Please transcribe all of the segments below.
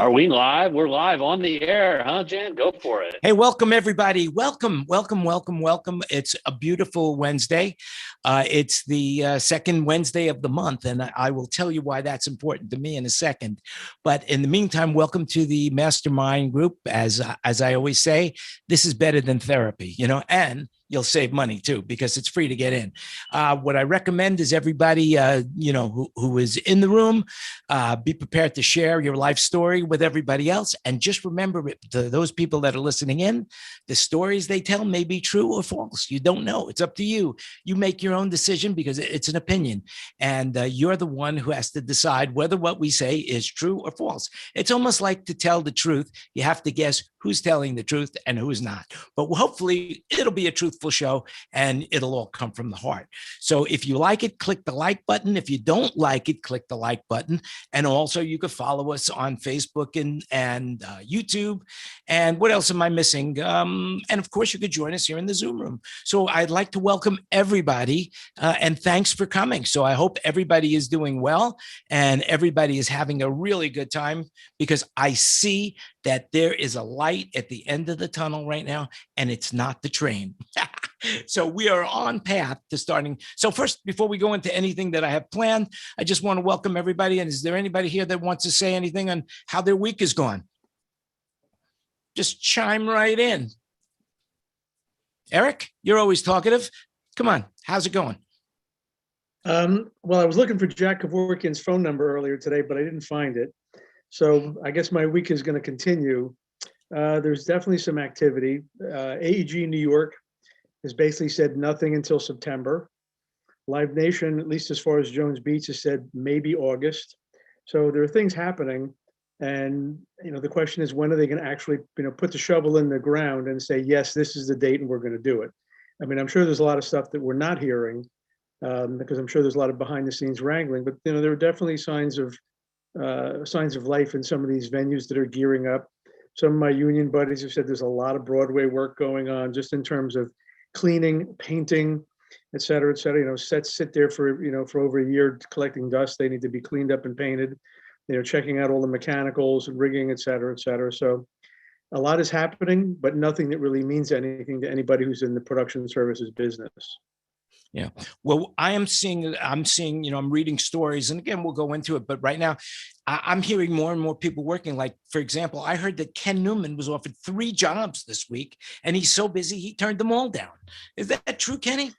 Are we live? We're live on the air, huh, Jan? Go for it. Hey, welcome, everybody. Welcome. It's a beautiful Wednesday. It's the second Wednesday of the month, and I will tell you why that's important to me in a second. But in the meantime, welcome to the Mastermind group. As I always say, this is better than therapy, and you'll save money too, because it's free to get in. What I recommend is everybody, who is in the room, be prepared to share your life story with everybody else. And just remember, to those people that are listening in, the stories they tell may be true or false. You don't know. It's up to you. You make your own decision because it's an opinion. And you're the one who has to decide whether what we say is true or false. It's almost like to tell the truth. You have to guess who's telling the truth and who's not. But hopefully it'll be a truthful show and it'll all come from the heart. So if you like it, click the like button. If you don't like it, click the like button. And also you can follow us on Facebook and YouTube. And what else am I missing? And of course you could join us here in the Zoom room. So I'd like to welcome everybody and thanks for coming. So I hope everybody is doing well and everybody is having a really good time, because I see that there is a light at the end of the tunnel right now, and it's not the train. So we are on path to starting. So first, before we go into anything that I have planned, I just want to welcome everybody. And is there anybody here that wants to say anything on how their week is gone? Just chime right in. Eric, you're always talkative. Come on, how's it going? Well, I was looking for Jack Kevorkian's phone number earlier today, but I didn't find it. So I guess my week is going to continue. There's definitely some activity. AEG New York has basically said nothing until September. Live Nation, at least as far as Jones Beach, has said maybe August. So there are things happening. And, the question is, when are they going to actually, put the shovel in the ground and say, yes, this is the date and we're going to do it? I mean, I'm sure there's a lot of stuff that we're not hearing because I'm sure there's a lot of behind the scenes wrangling, but, there are definitely signs of life in some of these venues that are gearing up. Some of my union buddies have said there's a lot of Broadway work going on, just in terms of cleaning, painting, et cetera, et cetera. Sets sit there for over a year collecting dust. They need to be cleaned up and painted. Checking out all the mechanicals and rigging, et cetera, et cetera. So a lot is happening, but nothing that really means anything to anybody who's in the production services business. Yeah. Well, I'm seeing, I'm reading stories, and again, we'll go into it, but right now I'm hearing more and more people working. Like, for example, I heard that Ken Newman was offered 3 jobs this week, and he's so busy, he turned them all down. Is that true, Kenny?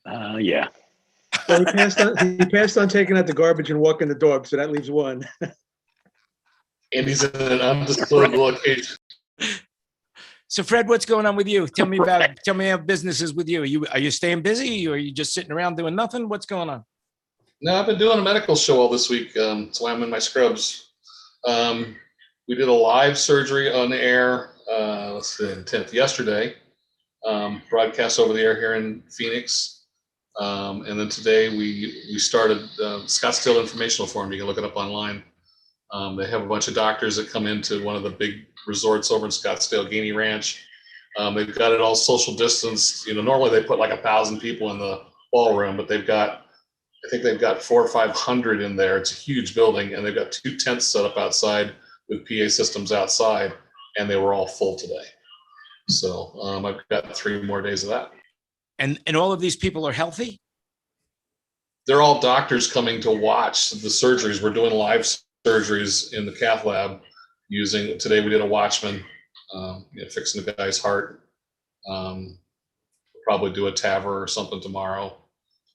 Yeah. Well, he passed on taking out the garbage and walking the dog, so that leaves 1. And he's in an undisclosed location. So Fred, what's going on with you? Tell me how business is with you. Are you staying busy, or are you just sitting around doing nothing? What's going on? No, I've been doing a medical show all this week. That's why I'm in my scrubs. We did a live surgery on the air, let's see, the 10th yesterday, broadcast over the air here in Phoenix. And then today we started Scottsdale Informational Forum. You can look it up online. They have a bunch of doctors that come into one of the big resorts over in Scottsdale, Gainey Ranch. They've got it all social distanced. Normally they put like 1,000 people in the ballroom, but I think they've got 400 or 500 in there. It's a huge building, and they've got 2 tents set up outside with PA systems outside, and they were all full today. So I've got 3 more days of that. And all of these people are healthy? They're all doctors coming to watch the surgeries. We're doing live surgeries in the cath lab today we did a Watchman, fixing the guy's heart. We'll probably do a TAVR or something tomorrow.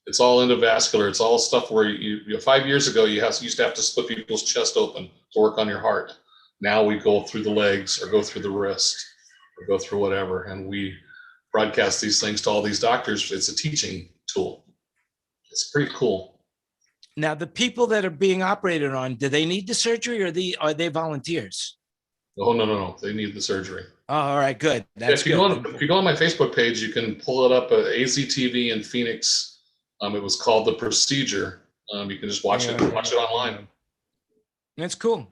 It's all endovascular. It's all stuff where 5 years ago, you used to have to split people's chest open to work on your heart. Now we go through the legs or go through the wrist or go through whatever. And we broadcast these things to all these doctors. It's a teaching tool. It's pretty cool. Now, the people that are being operated on, do they need the surgery, or are they volunteers? Oh, no. They need the surgery. Oh, all right, good. If you go on my Facebook page, you can pull it up at AZTV in Phoenix. It was called The Procedure. You can just watch it online. That's cool.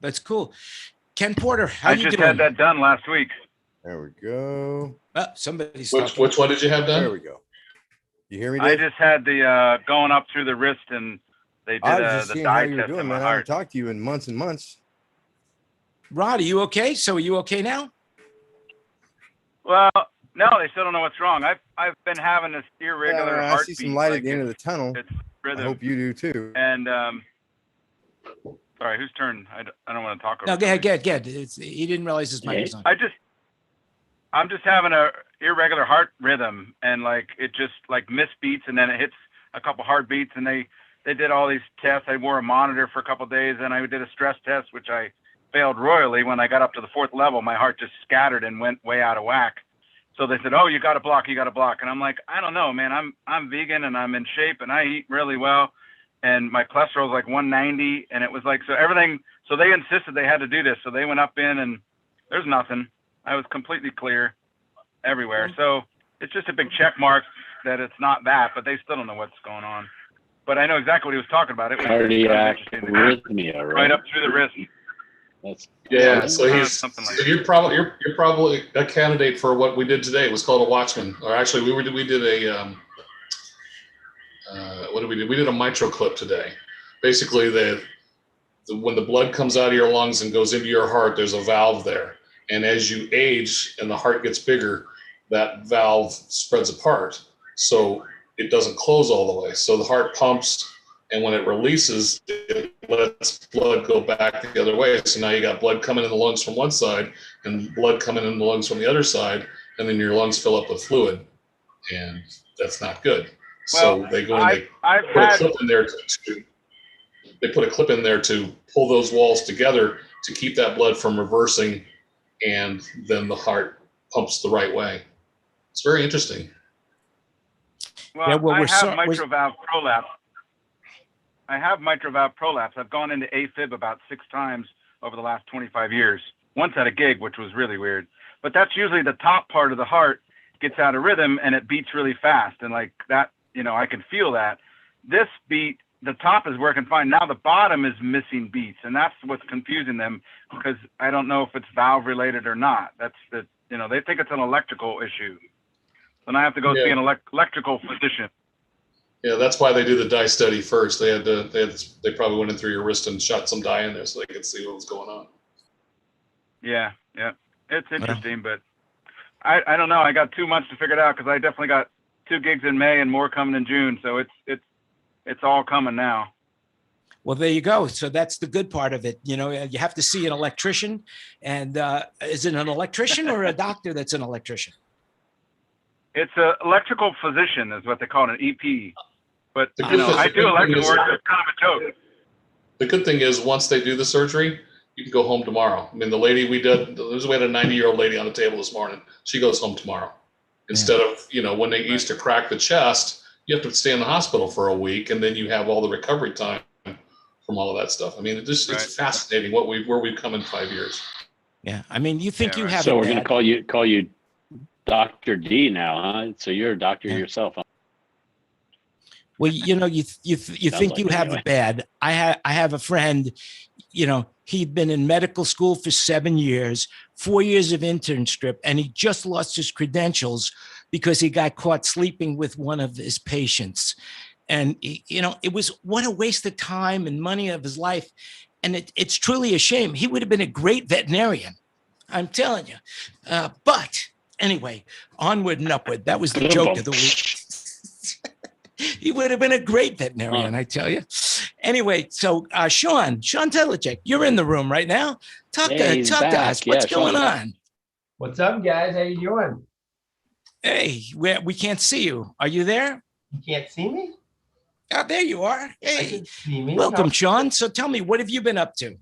Ken Porter, how you doing? I just had that done last week. There we go. Somebody's Which one did you have done? There we go. You hear me, Dave? I just had the going up through the wrist and they did I was just the seeing how dye you were test doing, in my man. I haven't heart. talked to you in months and months. Rod, are you okay? So are you okay now? Well, no, they still don't know what's wrong. I've been having this irregular I heartbeat. see some light like at the end of the tunnel. It's I rhythm. hope you do too. And sorry, whose turn? I don't want to talk over. No, go somebody. ahead. He didn't realize his mic was on. I'm just having a irregular heart rhythm, and like it just like misbeats, and then it hits a couple heartbeats, and they did all these tests. I wore a monitor for a couple of days, and I did a stress test, which I failed royally. When I got up to the 4th level, my heart just scattered and went way out of whack. So they said, "Oh, you got to block, and I'm like, I don't know, man. I'm vegan and I'm in shape and I eat really well, and my cholesterol is like 190, and it was like so everything. So they insisted they had to do this. So they went up in, and there's nothing. I was completely clear everywhere. So it's just a big check mark that it's not that, but they still don't know what's going on. But I know exactly what he was talking about. It was Cardiac kind of interesting. arrhythmia, right? Right up through the wrist. That's So he's something like so you're probably a candidate for what we did today. It was called a Watchman, or actually we did a what did we do? We did a mitral clip today. Basically, when the blood comes out of your lungs and goes into your heart, there's a valve there, and as you age and the heart gets bigger, that valve spreads apart, so it doesn't close all the way. So the heart pumps, and when it releases, it lets blood go back the other way. So now you got blood coming in the lungs from one side and blood coming in the lungs from the other side, and then your lungs fill up with fluid, and that's not good. So they go and they put a clip in there they put a clip in there to pull those walls together to keep that blood from reversing, and then the heart pumps the right way. It's very interesting. Well, Yeah, well, I we're have mitral valve prolapse. I've gone into AFib about 6 times over the last 25 years. Once at a gig, which was really weird. But that's usually the top part of the heart gets out of rhythm and it beats really fast. And like that, I can feel that. This beat, the top is working fine. Now the bottom is missing beats. And that's what's confusing them, because I don't know if it's valve related or not. That's they think it's an electrical issue. And I have to go see an electrical physician. Yeah, that's why they do the dye study first. They probably went in through your wrist and shot some dye in there so they could see what was going on. Yeah. It's interesting, but I don't know. I got 2 months to figure it out, because I definitely got 2 gigs in May and more coming in June. So it's all coming now. Well, there you go. So that's the good part of it. You have to see an electrician, and is it an electrician or a doctor that's an electrician? It's an electrical physician is what they call it, an EP. But I do good electrical thing work. It's kind of a joke. The good thing is, once they do the surgery, you can go home tomorrow. I mean, the lady we had a 90-year-old lady on the table this morning. She goes home tomorrow. Instead of, when they used to crack the chest, you have to stay in the hospital for a week, and then you have all the recovery time from all of that stuff. I mean, it's fascinating where we've come in 5 years. Yeah, I mean, you think you have. So we're going to call you Dr. D now, huh? So you're a doctor yourself, huh? Well, you think you have it bad. I have a friend, he'd been in medical school for 7 years, 4 years of internship, and he just lost his credentials because he got caught sleeping with one of his patients. And, it was what a waste of time and money of his life. And it's truly a shame. He would have been a great veterinarian, I'm telling you. But anyway, onward and upward. That was the joke of the week. He would have been a great veterinarian, I tell you. Anyway, so Sean Telechek, you're in the room right now. Talk to us. What's going on? What's up, guys? How you doing? Hey, we can't see you. Are you there? You can't see me? Oh, there you are. Hey, I can see me. Welcome, Sean. So tell me, what have you been up to?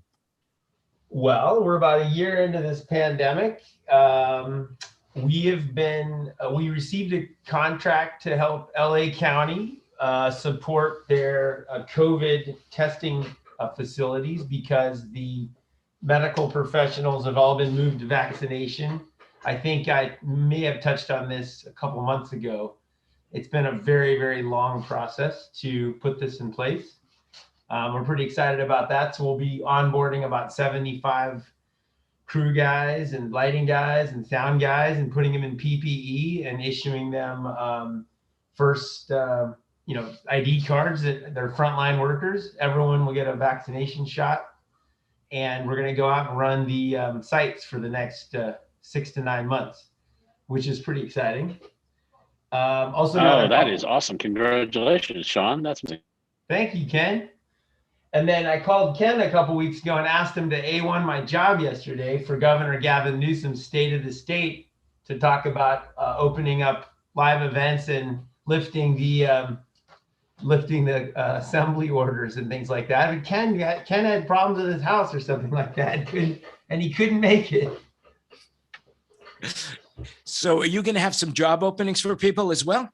Well, we're about a year into this pandemic. We received a contract to help LA County support their COVID testing facilities, because the medical professionals have all been moved to vaccination. I think I may have touched on this a couple months ago. It's been a very, very long process to put this in place. We're pretty excited about that. So we'll be onboarding about 75 crew guys and lighting guys and sound guys, and putting them in PPE and issuing them first ID cards that they're frontline workers. Everyone will get a vaccination shot. And we're going to go out and run the sites for the next 6 to 9 months, which is pretty exciting. That is awesome. Congratulations, Sean. That's amazing. Thank you, Ken. And then I called Ken a couple weeks ago and asked him to A1 my job yesterday for Governor Gavin Newsom's State of the State to talk about opening up live events and lifting the assembly orders and things like that. And Ken had problems with his house or something like that, and he couldn't make it. So are you going to have some job openings for people as well?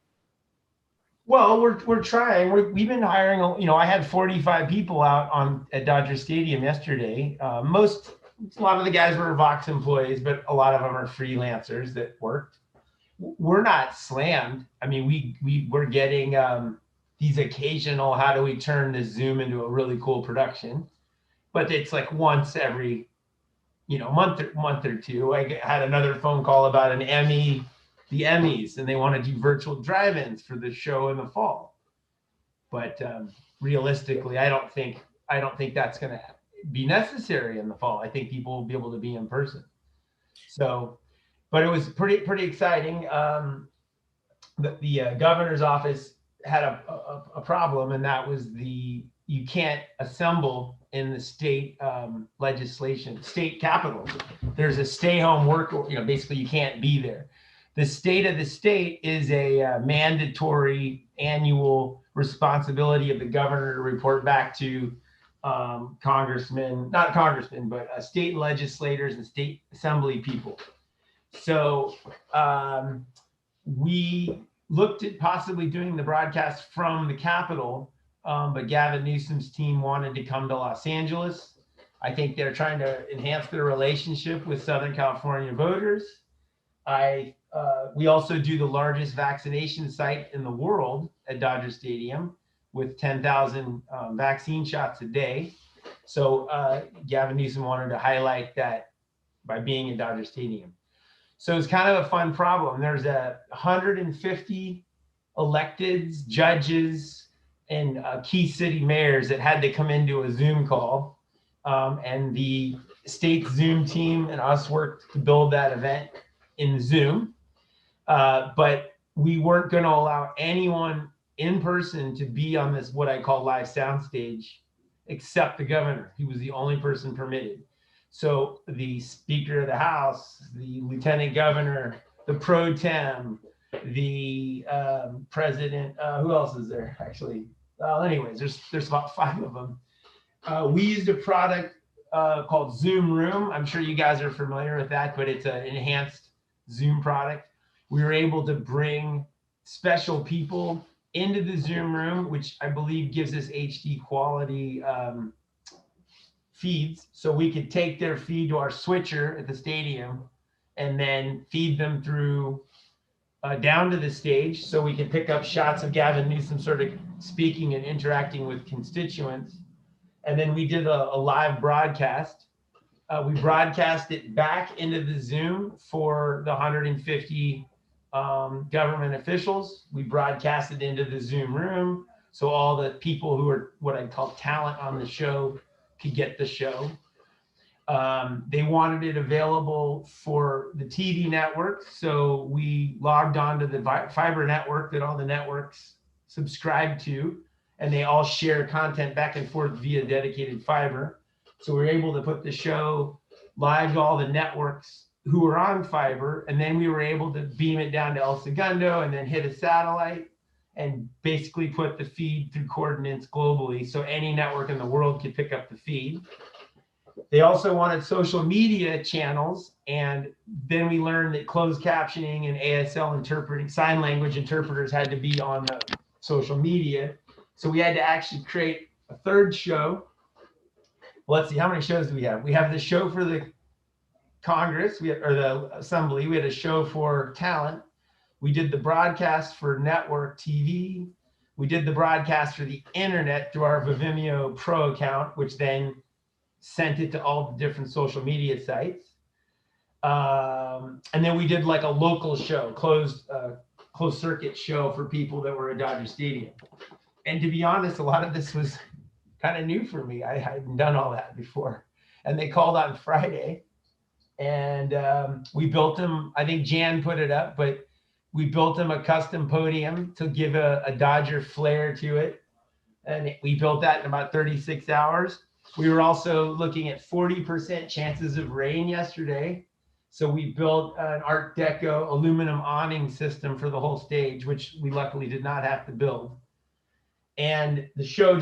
Well, we're trying. We've been hiring. I had 45 people out at Dodger Stadium yesterday. A lot of the guys were Vox employees, but a lot of them are freelancers that worked. We're not slammed. I mean, we're getting these occasional, how do we turn this Zoom into a really cool production? But it's like once every, month or two. I had another phone call about the Emmys, and they want to do virtual drive-ins for the show in the fall. But realistically, I don't think that's going to be necessary in the fall. I think people will be able to be in person. So, but it was pretty exciting. The governor's office had a problem, and that was you can't assemble in the state legislation, state capitol. There's a stay-home work, basically you can't be there. The State of the State is a mandatory annual responsibility of the governor to report back to not congressmen, but state legislators and state assembly people. So we looked at possibly doing the broadcast from the Capitol, but Gavin Newsom's team wanted to come to Los Angeles. I think they're trying to enhance their relationship with Southern California voters. We also do the largest vaccination site in the world at Dodger Stadium with 10,000 vaccine shots a day. So Gavin Newsom wanted to highlight that by being at Dodger Stadium. So it's kind of a fun problem. There's 150 electeds, judges, and key city mayors that had to come into a Zoom call. And the state Zoom team and us worked to build that event in Zoom. But we weren't going to allow anyone in person to be on this, what I call live soundstage, except the governor. He was the only person permitted. So the Speaker of the House, the Lieutenant Governor, the Pro Tem, the President, who else is there actually? Well, anyways, there's about 5 of them. We used a product called Zoom Room. I'm sure you guys are familiar with that, but it's an enhanced Zoom product. We were able to bring special people into the Zoom room, which I believe gives us HD quality feeds. So we could take their feed to our switcher at the stadium and then feed them through down to the stage, so we can pick up shots of Gavin Newsom sort of speaking and interacting with constituents. And then we did a live broadcast. We broadcast it back into the Zoom for the 150 government officials. We broadcast it into the Zoom room, so all the people who are what I call talent on the show could get the show. They wanted it available for the TV network, so we logged on to the fiber network that all the networks subscribe to, and they all share content back and forth via dedicated fiber. So we were able to put the show live to all the networks who were on fiber, and then we were able to beam it down to El Segundo and then hit a satellite and basically put the feed through coordinates globally, so any network in the world could pick up the feed. They also wanted social media channels, and then we learned that closed captioning and ASL interpreting, sign language interpreters, had to be on the social media. So we had to actually create a third show. Well, let's see, how many shows do we have? We have the show for the Congress, or the Assembly. We had a show for talent. We did the broadcast for network TV. We did the broadcast for the internet through our Vimeo Pro account, which then sent it to all the different social media sites. And then we did like a local show, closed closed circuit show for people that were at Dodger Stadium. And to be honest, a lot of this was kind of new for me. I hadn't done all that before. And they called on Friday, and we built them. I think Jan put it up, but we built them a custom podium to give a Dodger flair to it. And we built that in about 36 hours. We were also looking at 40% chances of rain yesterday. So we built an Art Deco aluminum awning system for the whole stage, which we luckily did not have to build. And the show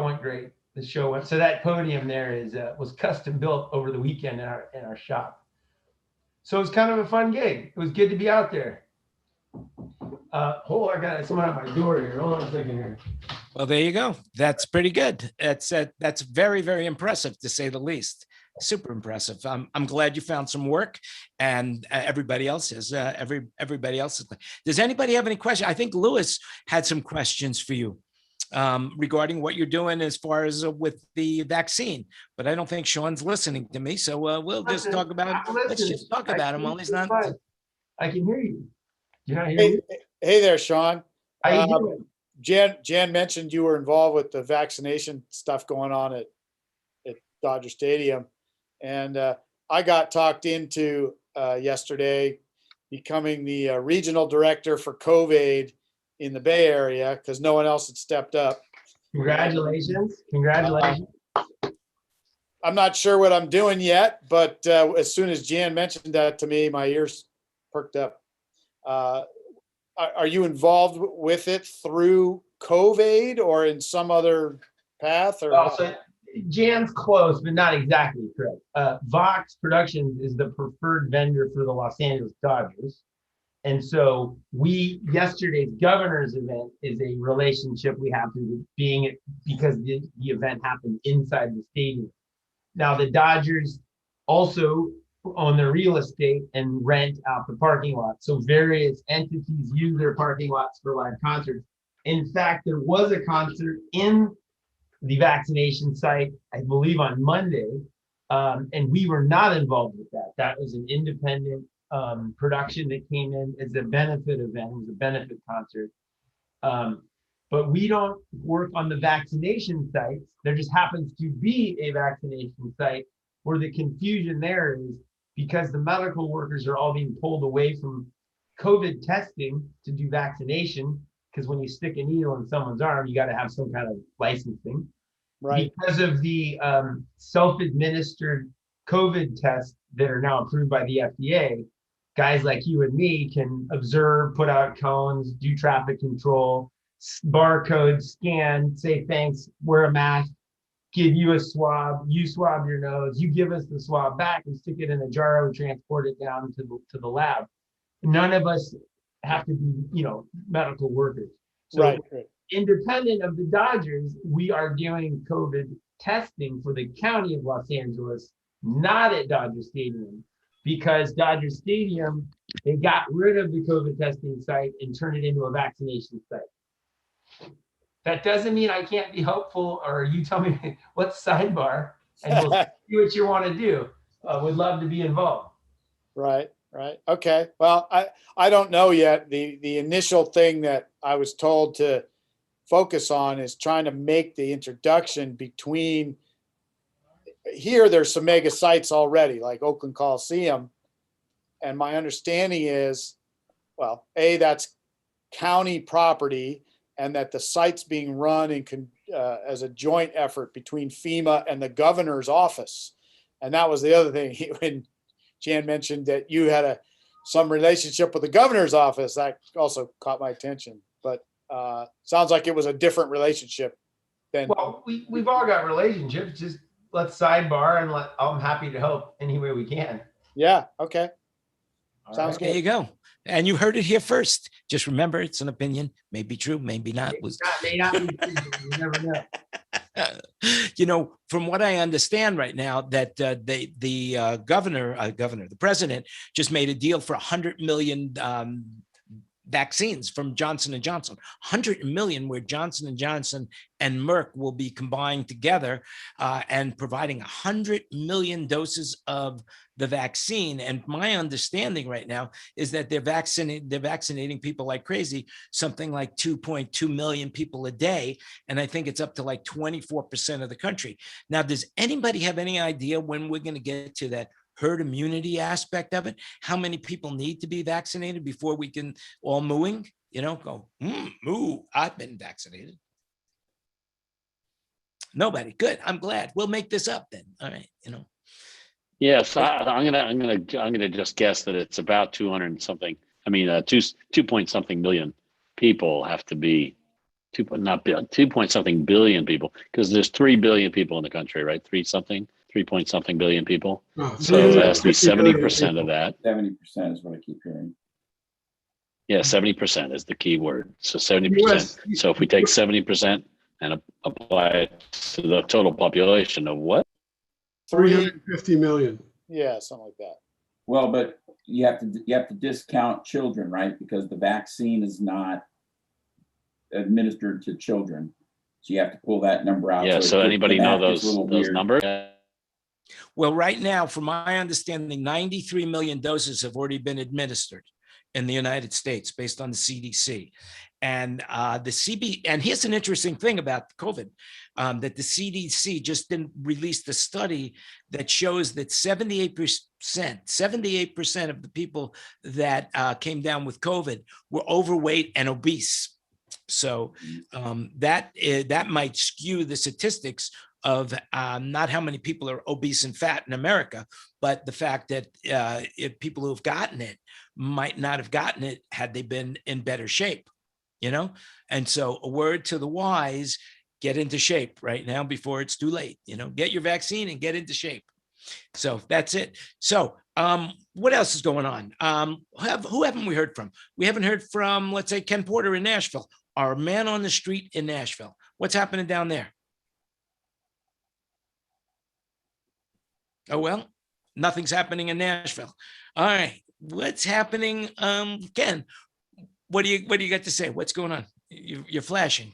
went great. So that podium there was custom built over the weekend in our shop. So it was kind of a fun gig. It was good to be out there. I got someone at my door here. Hold on a second here. Well, there you go. That's pretty good. That's very, very impressive, to say the least. Super impressive. I'm glad you found some work, and everybody else is. Everybody else is. Does anybody have any questions? I think Lewis had some questions for you regarding what you're doing as far as with the vaccine, but I don't think Sean's listening to me. So we'll just talk about. Let's just talk about him while he's not. I can hear you. You not hear me? Hey there, Sean. How you doing? Jan mentioned you were involved with the vaccination stuff going on at Dodger Stadium. And I got talked into yesterday becoming the regional director for COVID in the Bay Area because no one else had stepped up. Congratulations. Congratulations. I'm not sure what I'm doing yet, but as soon as Jan mentioned that to me, my ears perked up. Are you involved with it through COVID or in some other path? Or also, Jan's close, but not exactly correct. Vox Productions is the preferred vendor for the Los Angeles Dodgers. And so yesterday's governor's event is a relationship we have to being it because the event happened inside the stadium. Now the Dodgers also own their real estate and rent out the parking lot. So various entities use their parking lots for live concerts. In fact, there was a concert in the vaccination site, I believe on Monday, and we were not involved with that. That was an independent production that came in as a benefit event. It was a benefit concert. But we don't work on the vaccination sites. There just happens to be a vaccination site where the confusion there is because the medical workers are all being pulled away from COVID testing to do vaccination. Because when you stick a needle in someone's arm, you got to have some kind of licensing. right? Because of the self-administered COVID tests that are now approved by the FDA, guys like you and me can observe, put out cones, do traffic control, barcode, scan, say thanks, wear a mask, give you a swab, you swab your nose, you give us the swab back and stick it in a jar and transport it down to the lab. None of us have to be, medical workers. So Right. independent of the Dodgers, we are doing COVID testing for the county of Los Angeles, not at Dodger Stadium, because Dodger Stadium, they got rid of the COVID testing site and turned it into a vaccination site. That doesn't mean I can't be helpful, or you tell me what's sidebar and we'll see what you want to do. Would love to be involved. Right. Okay. Well, I don't know yet. The initial thing that I was told to focus on is trying to make the introduction between here. There's some mega sites already, like Oakland Coliseum. And my understanding is, well, that's county property, and that the site's being run as a joint effort between FEMA and the governor's office. And that was the other thing. When Jan mentioned that you had some relationship with the governor's office, that also caught my attention. But sounds like it was a different relationship than. Well, we've all got relationships. Just let's sidebar and I'm happy to help any way we can. Yeah. Okay. Sounds There you good. go. And you heard it here first. Just remember, it's an opinion. May be true, maybe not. May not be true. You never know. From what I understand right now, that the president just made a deal for $100 million vaccines from Johnson & Johnson, 100 million, where Johnson & Johnson and Merck will be combined together and providing 100 million doses of the vaccine. And my understanding right now is that they're vaccinating people like crazy, something like 2.2 million people a day. And I think it's up to like 24% of the country. Now, does anybody have any idea when we're going to get to that herd immunity aspect of it? How many people need to be vaccinated before we can all mooing, go, moo, I've been vaccinated. Nobody. Good. I'm glad. We'll make this up then. All right. Yes, I'm gonna just guess that it's about 200 and something. I mean, 2 point something million people have to be 2 point something billion people, because there's 3 billion people in the country, right? 3 point something billion people. Oh, So it has to be 70% of that. 70% is what I keep hearing. Yeah, 70% is the key word. So 70%. So if we take 70% and apply it to the total population of what? 350 million. Yeah, something like that. Well, but you have to discount children, right? Because the vaccine is not administered to children. So you have to pull that number out. Yeah, so anybody know those weird numbers? Well, right now, from my understanding, 93 million doses have already been administered in the United States based on the CDC. And and here's an interesting thing about COVID, that the CDC just didn't release the study that shows that 78% of the people that came down with COVID were overweight and obese. So that might skew the statistics of not how many people are obese and fat in America, but the fact that if people who have gotten it might not have gotten it had they been in better shape, And so a word to the wise, get into shape right now before it's too late, get your vaccine and get into shape. So that's it. So what else is going on? Who haven't we heard from? We haven't heard from, let's say, Ken Porter in Nashville, our man on the street in Nashville. What's happening down there? Oh, well, nothing's happening in Nashville. All right. What's happening? Ken, what do you got to say? What's going on? You're flashing.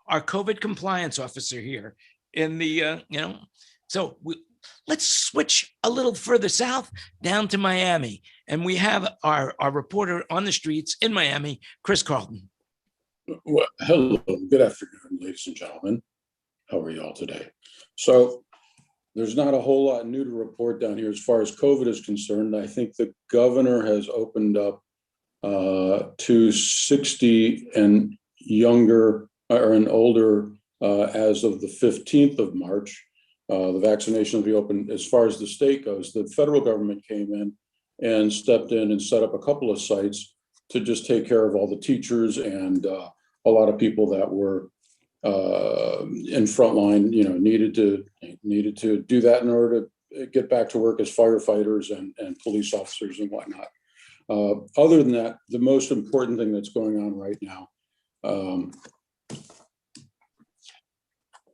Our COVID compliance officer here in the, so let's switch a little further south down to Miami. And we have our reporter on the streets in Miami, Chris Carlton. Well, hello, good afternoon, ladies and gentlemen. How are you all today? So there's not a whole lot new to report down here as far as COVID is concerned. I think the governor has opened up to 60 and younger or and older as of the 15th of March. The vaccination will be open. As far as the state goes, the federal government came in and stepped in and set up a couple of sites to just take care of all the teachers and a lot of people that were in frontline, needed to do that in order to get back to work as firefighters and police officers and whatnot. Other than that, the most important thing that's going on right now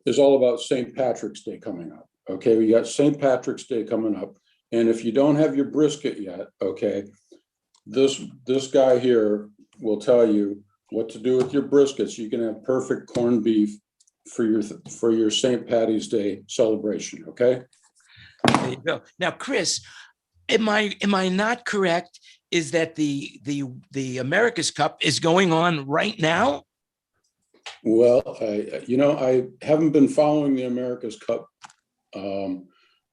is all about St. Patrick's Day coming up. Okay, we got St. Patrick's Day coming up, and if you don't have your brisket yet, okay, this guy here will tell you what to do with your brisket so you can have perfect corned beef for your St. Patty's Day celebration. Okay. There you go. Now, Chris, am I not correct? Is that the America's Cup is going on right now? Well, I haven't been following the America's Cup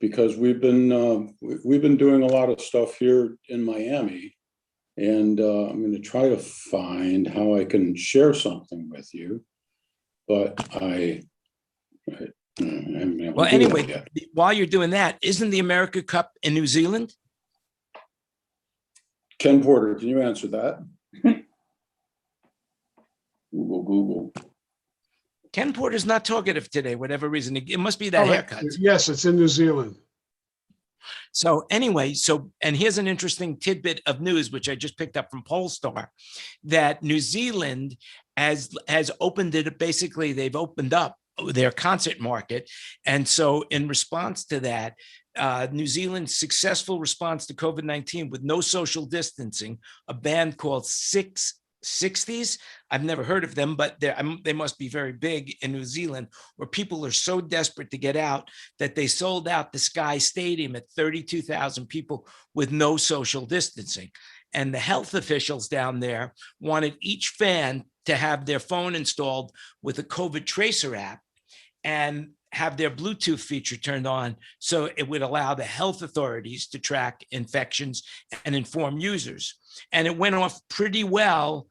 because we've been doing a lot of stuff here in Miami, and I'm going to try to find how I can share something with you, but well, anyway, while you're doing that, isn't the America Cup in New Zealand? Ken Porter, can you answer that? Google. Ken Porter's not talkative today, whatever reason. It must be that haircut. Yes, it's in New Zealand. So anyway, and here's an interesting tidbit of news, which I just picked up from Polestar, that New Zealand has opened it. Basically, they've opened up their concert market. And so in response to that, New Zealand's successful response to COVID-19 with no social distancing, a band called 60s. I've never heard of them, but they must be very big in New Zealand, where people are so desperate to get out that they sold out the Sky Stadium at 32,000 people with no social distancing. And the health officials down there wanted each fan to have their phone installed with a COVID tracer app and have their Bluetooth feature turned on, so it would allow the health authorities to track infections and inform users. And it went off pretty well,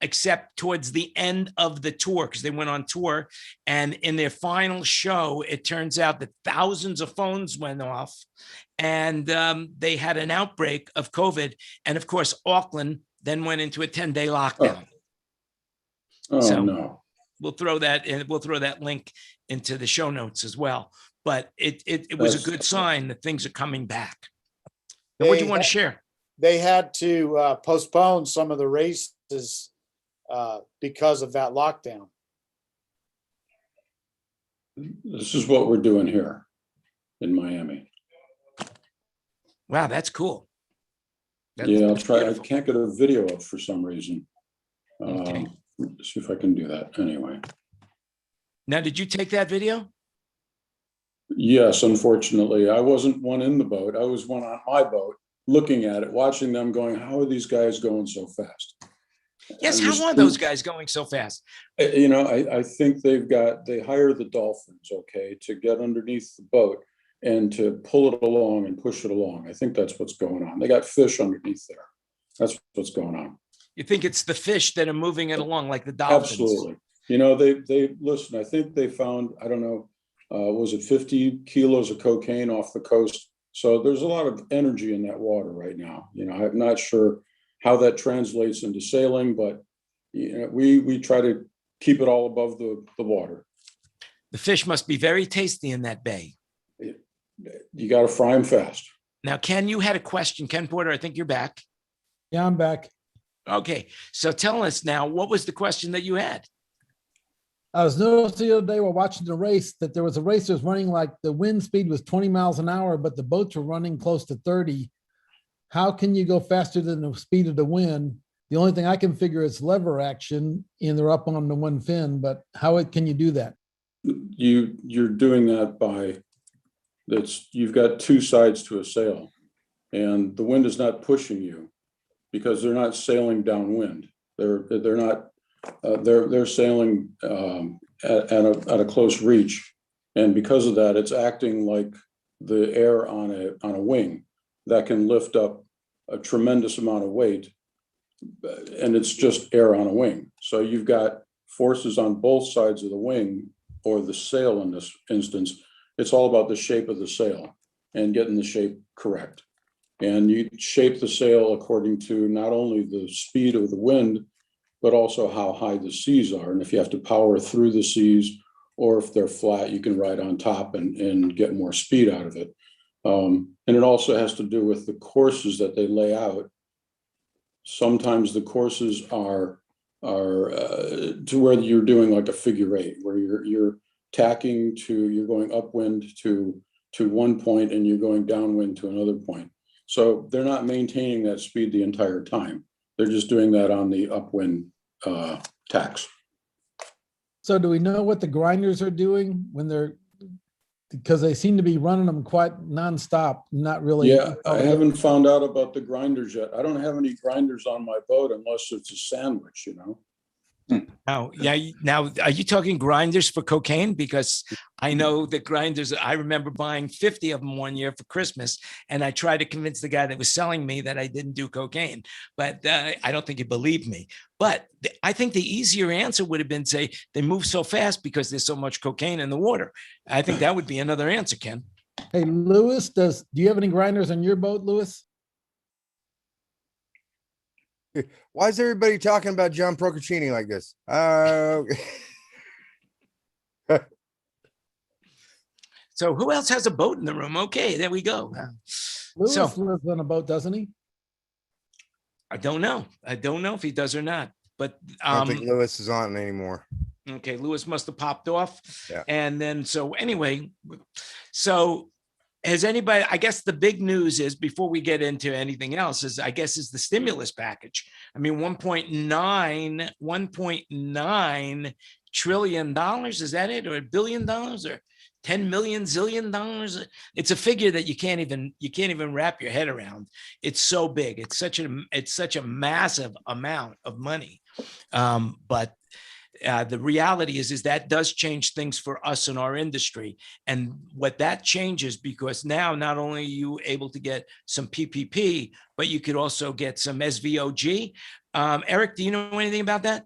except towards the end of the tour, because they went on tour. And in their final show, it turns out that thousands of phones went off, and they had an outbreak of COVID. And of course, Auckland then went into a 10-day lockdown. Oh, So no. we'll throw that in. We'll throw that link into the show notes as well. But it was a good sign that things are coming back. Now, what do you want to share? They had to postpone some of the races because of that lockdown. This is what we're doing here in Miami. Wow, that's cool. Yeah, I'll try. Beautiful. I can't get a video up for some reason. Okay. See if I can do that anyway. Now, did you take that video? Yes, unfortunately. I wasn't one in the boat. I was one on my boat looking at it, watching them going, how are these guys going so fast? Yes, how are those guys going so fast? You know, I think they hire the dolphins, okay, to get underneath the boat and to pull it along and push it along. I think that's what's going on. They got fish underneath there. That's what's going on. You think it's the fish that are moving it along like the dolphins? Absolutely. You know, they listen, I think they found, I don't know, was it 50 kilos of cocaine off the coast? So there's a lot of energy in that water right now. You know, I'm not sure how that translates into sailing, but you know, we try to keep it all above the water. The fish must be very tasty in that bay. You got to fry them fast. Now, Ken, you had a question. Ken Porter, I think you're back. Yeah, I'm back. Okay, so tell us now, what was the question that you had? I was noticing the other day while watching the race that there was a race that was running like the wind speed was 20 miles an hour, but the boats were running close to 30. How can you go faster than the speed of the wind? The only thing I can figure is lever action, and they're up on the one fin, but how can you do that? You're doing that by you've got two sides to a sail, and the wind is not pushing you because they're not sailing downwind. They're not. They're sailing at a close reach, and because of that, it's acting like the air on a wing that can lift up a tremendous amount of weight, and it's just air on a wing. So you've got forces on both sides of the wing, or the sail in this instance. It's all about the shape of the sail and getting the shape correct. And you shape the sail according to not only the speed of the wind, but also how high the seas are. And if you have to power through the seas, or if they're flat, you can ride on top and get more speed out of it. And it also has to do with the courses that they lay out. Sometimes the courses are to where you're doing like a figure eight, where you're tacking you're going upwind to one point and you're going downwind to another point. So they're not maintaining that speed the entire time. They're just doing that on the upwind tacks. So do we know what the grinders are doing because they seem to be running them quite nonstop, not really. Yeah, I haven't found out about the grinders yet. I don't have any grinders on my boat unless it's a sandwich, you know. Oh, yeah. Now, are you talking grinders for cocaine? Because I know that grinders, I remember buying 50 of them one year for Christmas, and I tried to convince the guy that was selling me that I didn't do cocaine, but I don't think he believed me. But I think the easier answer would have been, say, they move so fast because there's so much cocaine in the water. I think that would be another answer, Ken. Hey, Lewis, do you have any grinders on your boat, Lewis? Why is everybody talking about John Procaccini like this? So who else has a boat in the room? Okay, there we go. Lewis lives on a boat, doesn't he? I don't know. I don't know if he does or not. But I don't think Lewis is on anymore. Okay, Lewis must have popped off. Yeah. And then so anyway, so has anybody, I guess the big news is, before we get into anything else, is the stimulus package. I mean, $1.9 trillion, is that it? Or $1 billion, or 10 million zillion dollars? It's a figure that you can't even wrap your head around. It's so big. It's such a massive amount of money. But the reality is that does change things for us in our industry. And what that changes, because now not only are you able to get some PPP, but you could also get some SVOG. Eric, do you know anything about that?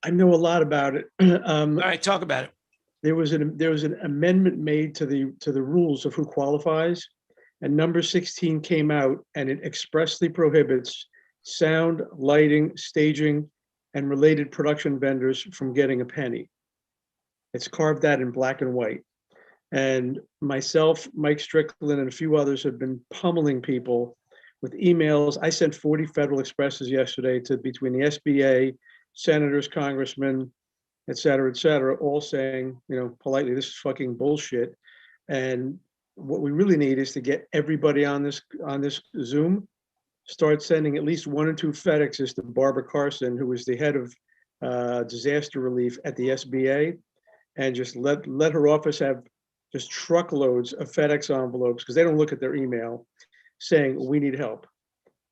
I know a lot about it. All right, talk about it. There was an amendment made to the rules of who qualifies, and number 16 came out, and it expressly prohibits sound, lighting, staging, and related production vendors from getting a penny. It's carved out in black and white. And myself, Mike Strickland, and a few others have been pummeling people with emails. I sent 40 Federal Expresses yesterday to between the SBA, senators, congressmen, et cetera, all saying, politely, this is fucking bullshit. And what we really need is to get everybody on this Zoom, start sending at least 1 or 2 FedExes to Barbara Carson, who is the head of disaster relief at the SBA, and just let her office have just truckloads of FedEx envelopes, because they don't look at their email, saying we need help.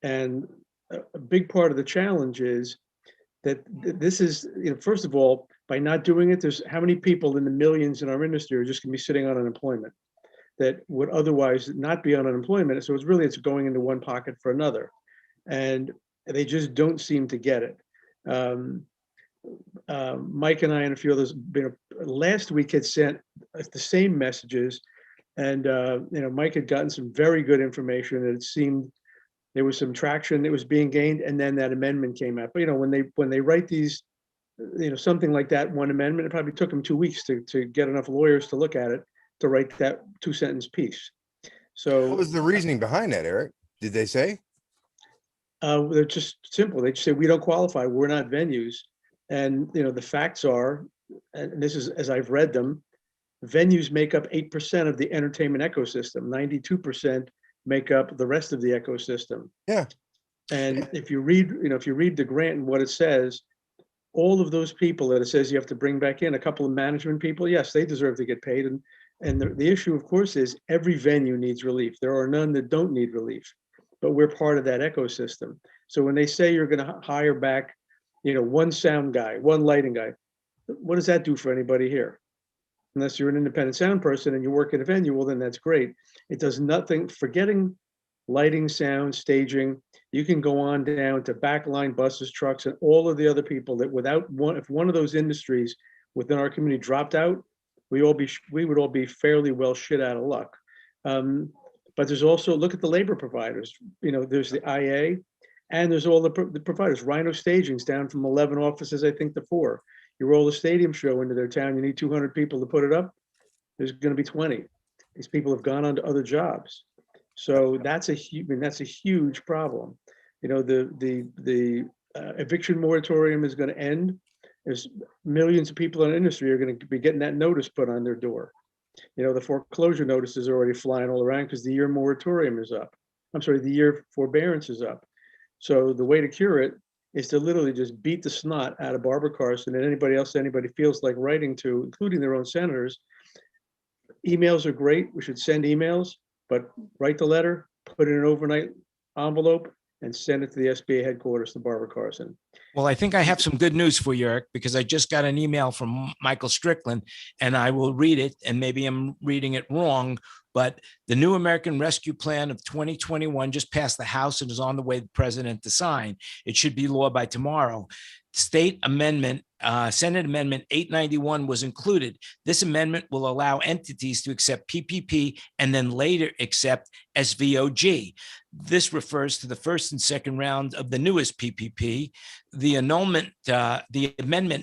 And a big part of the challenge is that this is, first of all, by not doing it, there's how many people in the millions in our industry are just going to be sitting on unemployment that would otherwise not be on unemployment. So it's going into one pocket for another, and they just don't seem to get it. Mike and I and a few others, last week had sent the same messages, and Mike had gotten some very good information, and it seemed there was some traction that was being gained, and then that amendment came out. But when they write these, something like that, one amendment, it probably took them 2 weeks to get enough lawyers to look at it to write that 2-sentence piece. So what was the reasoning behind that, Eric? Did they say? They're just simple. They just say we don't qualify. We're not venues. And the facts are, and this is as I've read them, venues make up 8% of the entertainment ecosystem. 92% make up the rest of the ecosystem. Yeah. And if you read the grant and what it says, all of those people that it says you have to bring back in, a couple of management people, yes, they deserve to get paid. And the issue, of course, is every venue needs relief. There are none that don't need relief, but we're part of that ecosystem. So when they say you're going to hire back, one sound guy, one lighting guy, what does that do for anybody here? Unless you're an independent sound person and you work at a venue, well, then that's great. It does nothing. Forgetting lighting, sound, staging, you can go on down to backline buses, trucks, and all of the other people that if one of those industries within our community dropped out, we would all be fairly well shit out of luck. But there's also, look at the labor providers. There's the IA, and there's all the providers. Rhino Staging's down from 11 offices, I think, to 4. You roll a stadium show into their town, you need 200 people to put it up. There's going to be 20. These people have gone on to other jobs. So that's a huge problem. The eviction moratorium is going to end. There's millions of people in the industry are going to be getting that notice put on their door. The foreclosure notices are already flying all around because the year moratorium is up. The year forbearance is up. So the way to cure it is to literally just beat the snot out of Barbara Carson and anybody else anybody feels like writing to, including their own senators. Emails are great. We should send emails, but write the letter, put it in an overnight envelope, and send it to the SBA headquarters to Barbara Carson. Well, I think I have some good news for you, Eric, because I just got an email from Michael Strickland, and I will read it, and maybe I'm reading it wrong, but the new American Rescue Plan of 2021 just passed the House and is on the way to the president to sign. It should be law by tomorrow. State amendment, Senate Amendment 891 was included. This amendment will allow entities to accept PPP and then later accept SVOG. This refers to the first and second round of the newest PPP. The amendment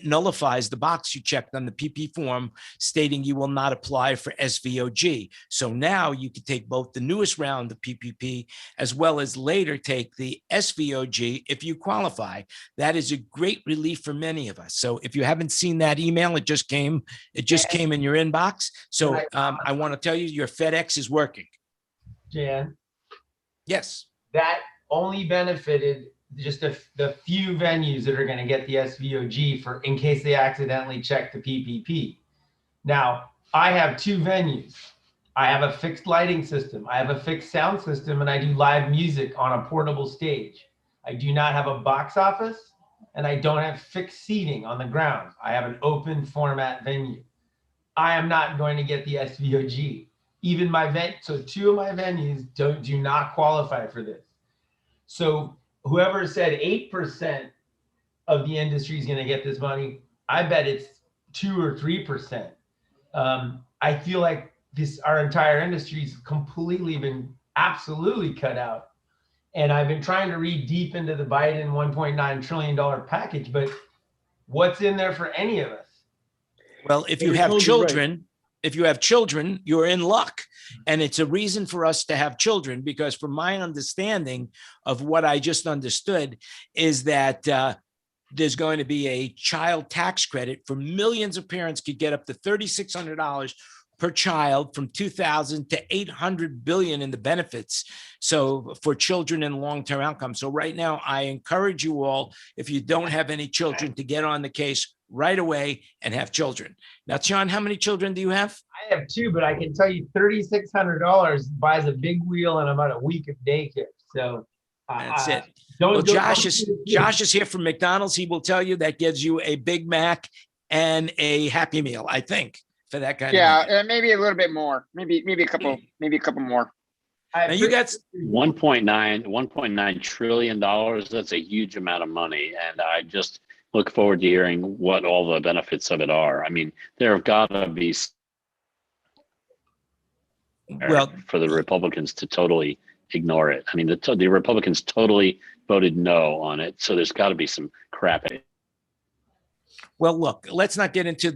nullifies the box you checked on the PP form stating you will not apply for SVOG. So now you can take both the newest round of PPP as well as later take the SVOG if you qualify. That is a great relief for many of us. So if you haven't seen that email, it just came in your inbox. So I want to tell you, your FedEx is working. Jan, Yes. that only benefited just the few venues that are going to get the SVOG for in case they accidentally check the PPP. Now, I have 2 venues. I have a fixed lighting system. I have a fixed sound system, and I do live music on a portable stage. I do not have a box office, and I don't have fixed seating on the ground. I have an open format venue. I am not going to get the SVOG. Even so 2 of my venues do not qualify for this. So whoever said 8% of the industry is going to get this money, I bet it's 2 or 3%. I feel like our entire industry's completely been absolutely cut out. And I've been trying to read deep into the Biden $1.9 trillion package, but what's in there for any of us? Well, if you have children, you're in luck. And it's a reason for us to have children, because from my understanding of what I just understood is that there's going to be a child tax credit for millions of parents could get up to $3,600 per child, from 2,000 to 800 billion in the benefits. So for children and long-term outcomes. So right now, I encourage you all, if you don't have any children, to get on the case right away and have children. Now, Sean, how many children do you have? I have 2, but I can tell you $3,600 buys a big wheel and about a week of daycare. So that's it. Well, Josh is here from McDonald's. He will tell you that gives you a Big Mac and a Happy Meal, I think, for that kind of money. Maybe a little bit more, maybe a couple more. Now you got $1.9 trillion. That's a huge amount of money, and I just look forward to hearing what all the benefits of it are. I mean, there have got to be for the Republicans to totally ignore it. I mean, the Republicans totally voted no on it, so there's got to be some crap in it. Well, look, let's not get into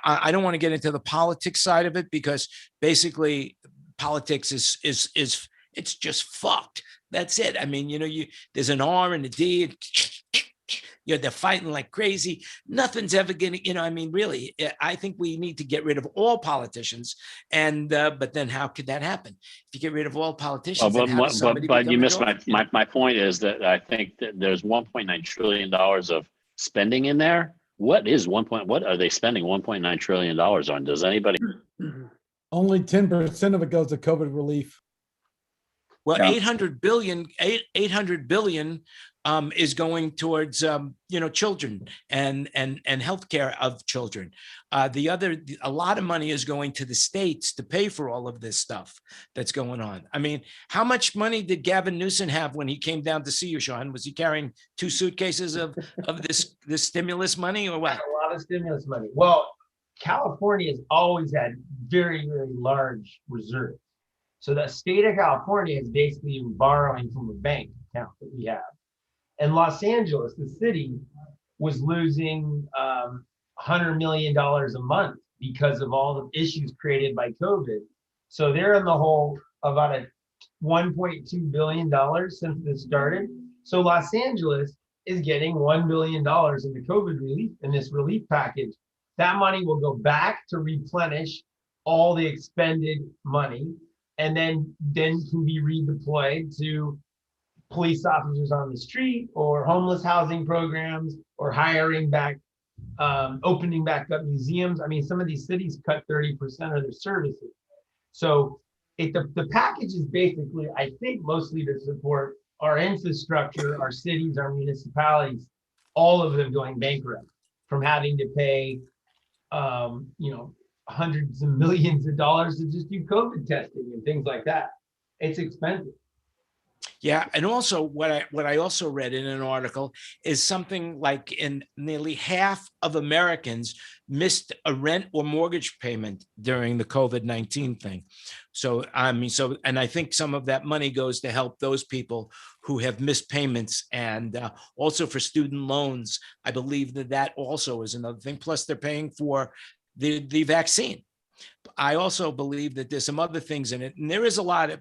I don't want to get into the politics side of it, because basically politics is it's just fucked. That's it. I mean, there's an R and a D. They're fighting like crazy. Nothing's ever going to, really, I think we need to get rid of all politicians. And, but then how could that happen? If you get rid of all politicians, but you missed my point is that I think that there's $1.9 trillion of spending in there. What are they spending $1.9 trillion on? Does anybody? Only 10% of it goes to COVID relief. Well, yeah. 800 billion is going towards children and healthcare of children. A lot of money is going to the states to pay for all of this stuff that's going on. I mean, how much money did Gavin Newsom have when he came down to see you, Sean? Was he carrying 2 suitcases of this stimulus money, or what? A lot of stimulus money. Well, California has always had very, very large reserves. So the state of California is basically borrowing from a bank account that we have. And Los Angeles, the city, was losing $100 million a month because of all the issues created by COVID. So they're in the hole about a $1.2 billion since this started. So Los Angeles is getting $1 billion in the COVID relief, in this relief package. That money will go back to replenish all the expended money, and then can be redeployed to police officers on the street, or homeless housing programs, or hiring back, opening back up museums. I mean, some of these cities cut 30% of their services. So the package is basically, I think, mostly to support our infrastructure, our cities, our municipalities, all of them going bankrupt from having to pay, hundreds of millions of dollars to just do COVID testing and things like that. It's expensive. Yeah, and also what I also read in an article is something like in nearly half of Americans missed a rent or mortgage payment during the COVID-19 thing. So and I think some of that money goes to help those people who have missed payments, and also for student loans. I believe that also is another thing. Plus, they're paying for the vaccine. I also believe that there's some other things in it, and there is a lot of,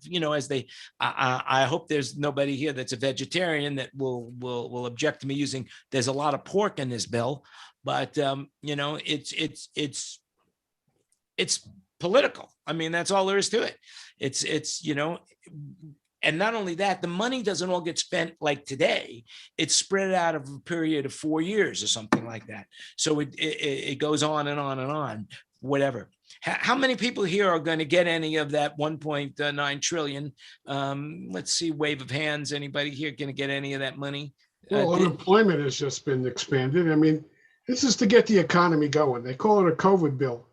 I hope there's nobody here that's a vegetarian that will object to me using, there's a lot of pork in this bill. but it's political. I mean, that's all there is to it. It's and not only that, the money doesn't all get spent like today. It's spread out of a period of 4 years or something like that. So it goes on and on and on, whatever. How many people here are going to get any of that 1.9 trillion? Let's see, wave of hands. Anybody here going to get any of that money? Well, unemployment has just been expanded. I mean, this is to get the economy going. They call it a COVID bill,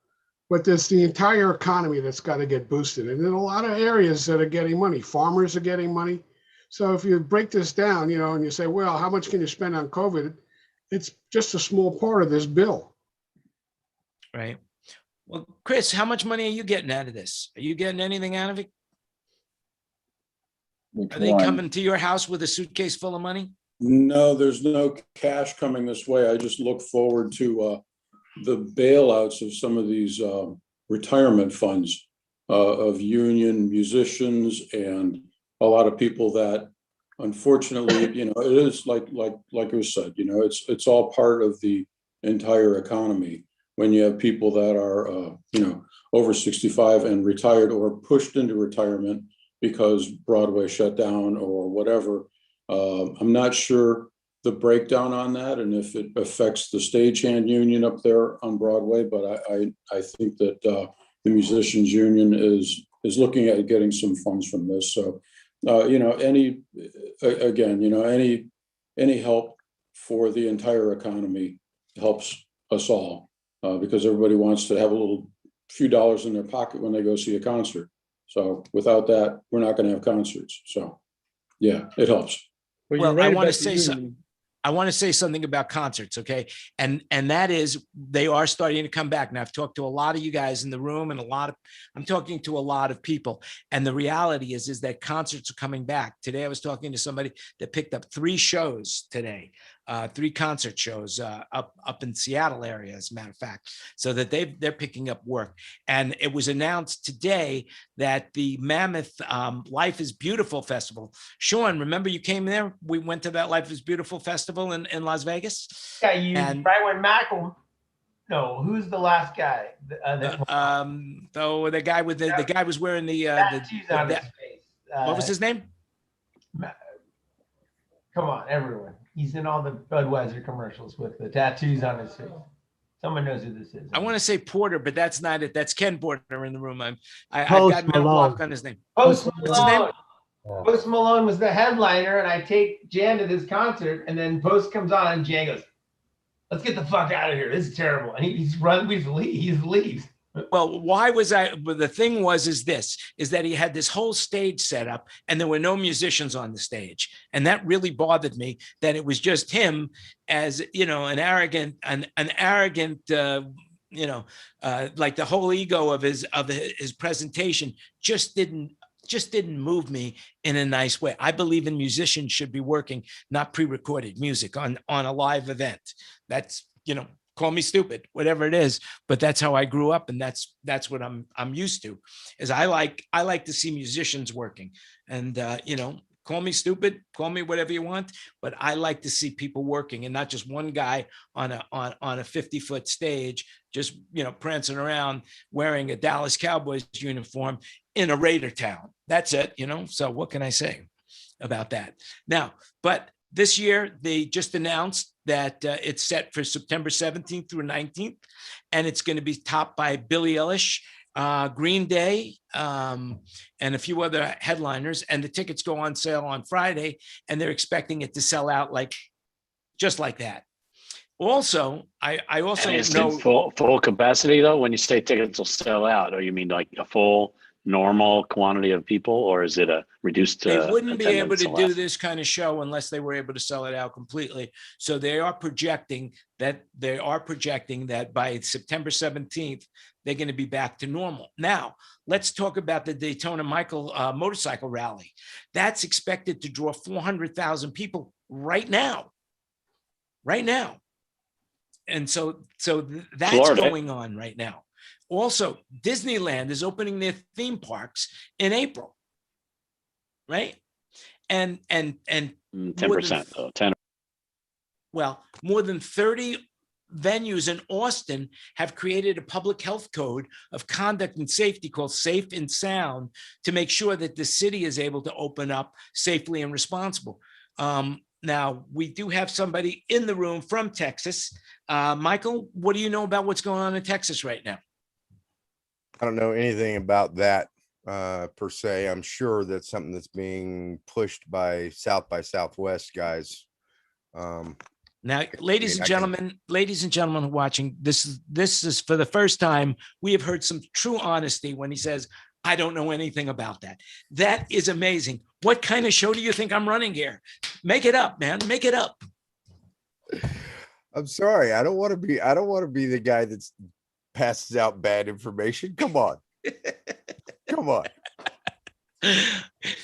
but there's the entire economy that's got to get boosted. And in a lot of areas that are getting money, farmers are getting money. So if you break this down, and you say, well, how much can you spend on COVID? It's just a small part of this bill. Right. Well, Chris, how much money are you getting out of this? Are you getting anything out of it? Are they coming to your house with a suitcase full of money? No, there's no cash coming this way. I just look forward to the bailouts of some of these retirement funds of union musicians and a lot of people that, unfortunately, it is like it was said, it's all part of the entire economy. When you have people that are, over 65 and retired or pushed into retirement because Broadway shut down or whatever. I'm not sure the breakdown on that and if it affects the stagehand union up there on Broadway, but I think that the musicians union is looking at getting some funds from this. So, any help for the entire economy helps us all because everybody wants to have a few dollars in their pocket when they go see a concert. So without that, we're not going to have concerts. So yeah, it helps. Well, I want to say something. I want to say something about concerts, okay? And that is, they are starting to come back. Now, I've talked to a lot of you guys in the room, and I'm talking to a lot of people. And the reality is that concerts are coming back. Today, I was talking to somebody that picked up 3 shows today, 3 concert shows up in Seattle area, as a matter of fact, so that they're picking up work. And it was announced today that the Mammoth Life is Beautiful Festival. Sean, remember you came there? We went to that Life is Beautiful Festival in Las Vegas. Yeah, right when Mackle. No, who's the last guy? The guy with the guy was wearing the tattoos on his face. What was his name? Come on, everyone. He's in all the Budweiser commercials with the tattoos on his face. Someone knows who this is. I want to say Porter, but that's not it. That's Ken Porter in the room. I've got no block on his name. What's his name? Post Malone was the headliner, and I take Jan to this concert, and then Post comes on, and Jan goes, "Let's get the fuck out of here. This is terrible." And he leaves. Well, why was I? But the thing is that he had this whole stage set up, and there were no musicians on the stage, and that really bothered me. That it was just him as an arrogant, like the whole ego of his presentation just didn't move me in a nice way. I believe in musicians should be working, not pre-recorded music on a live event. That's, call me stupid, whatever it is, but that's how I grew up. And that's what I'm used to, is I like to see musicians working, and, call me stupid, call me whatever you want, but I like to see people working, and not just one guy on a 50-foot stage, just, prancing around wearing a Dallas Cowboys uniform in a Raider town. That's it, so what can I say about that? Now, but this year they just announced that it's set for September 17th through 19th, and it's going to be topped by Billie Eilish, Green Day, and a few other headliners, and the tickets go on sale on Friday, and they're expecting it to sell out just like that. Also, I also know full capacity though. When you say tickets will sell out, or you mean like a full normal quantity of people, or is it a reduced? They wouldn't be able to do this kind of show unless they were able to sell it out completely. So they are projecting that by September 17th, they're going to be back to normal. Now, let's talk about the Daytona motorcycle rally. That's expected to draw 400,000 people right now. And so that's Florida. Going on right now. Also, Disneyland is opening their theme parks in April, right? And 10%, 10. Well, more than 30 venues in Austin have created a public health code of conduct and safety called Safe and Sound to make sure that the city is able to open up safely and responsible. Now, we do have somebody in the room from Texas. Michael, what do you know about what's going on in Texas right now? I don't know anything about that per se. I'm sure that's something that's being pushed by Southwest guys. Now, ladies and gentlemen who are watching, this is for the first time we have heard some true honesty when he says, I don't know anything about that. That is amazing. What kind of show do you think I'm running here? Make it up, man. Make it up. I'm sorry. I don't want to be the guy that's passes out bad information. Come on. Come on.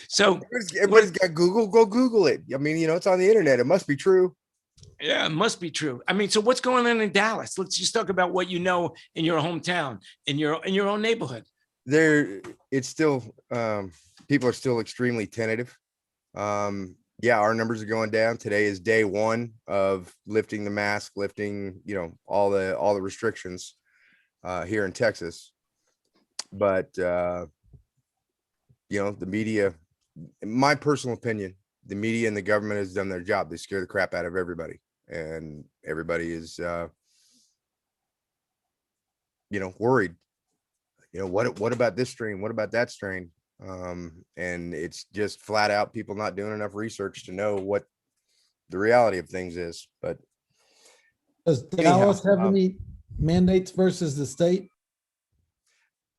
So everybody's got Google. Go Google it. I mean, it's on the internet. It must be true. Yeah, it must be true. I mean, so what's going on in Dallas? Let's just talk about what you know in your hometown, in your own neighborhood. It's still people are still extremely tentative. Yeah, our numbers are going down. Today is day one of lifting the mask, lifting, all the restrictions here in Texas. But the media, in my personal opinion, the media and the government has done their job. They scare the crap out of everybody, and everybody is worried. What about this strain? What about that strain? And it's just flat out people not doing enough research to know what the reality of things is. But does Dallas have any mandates versus the state?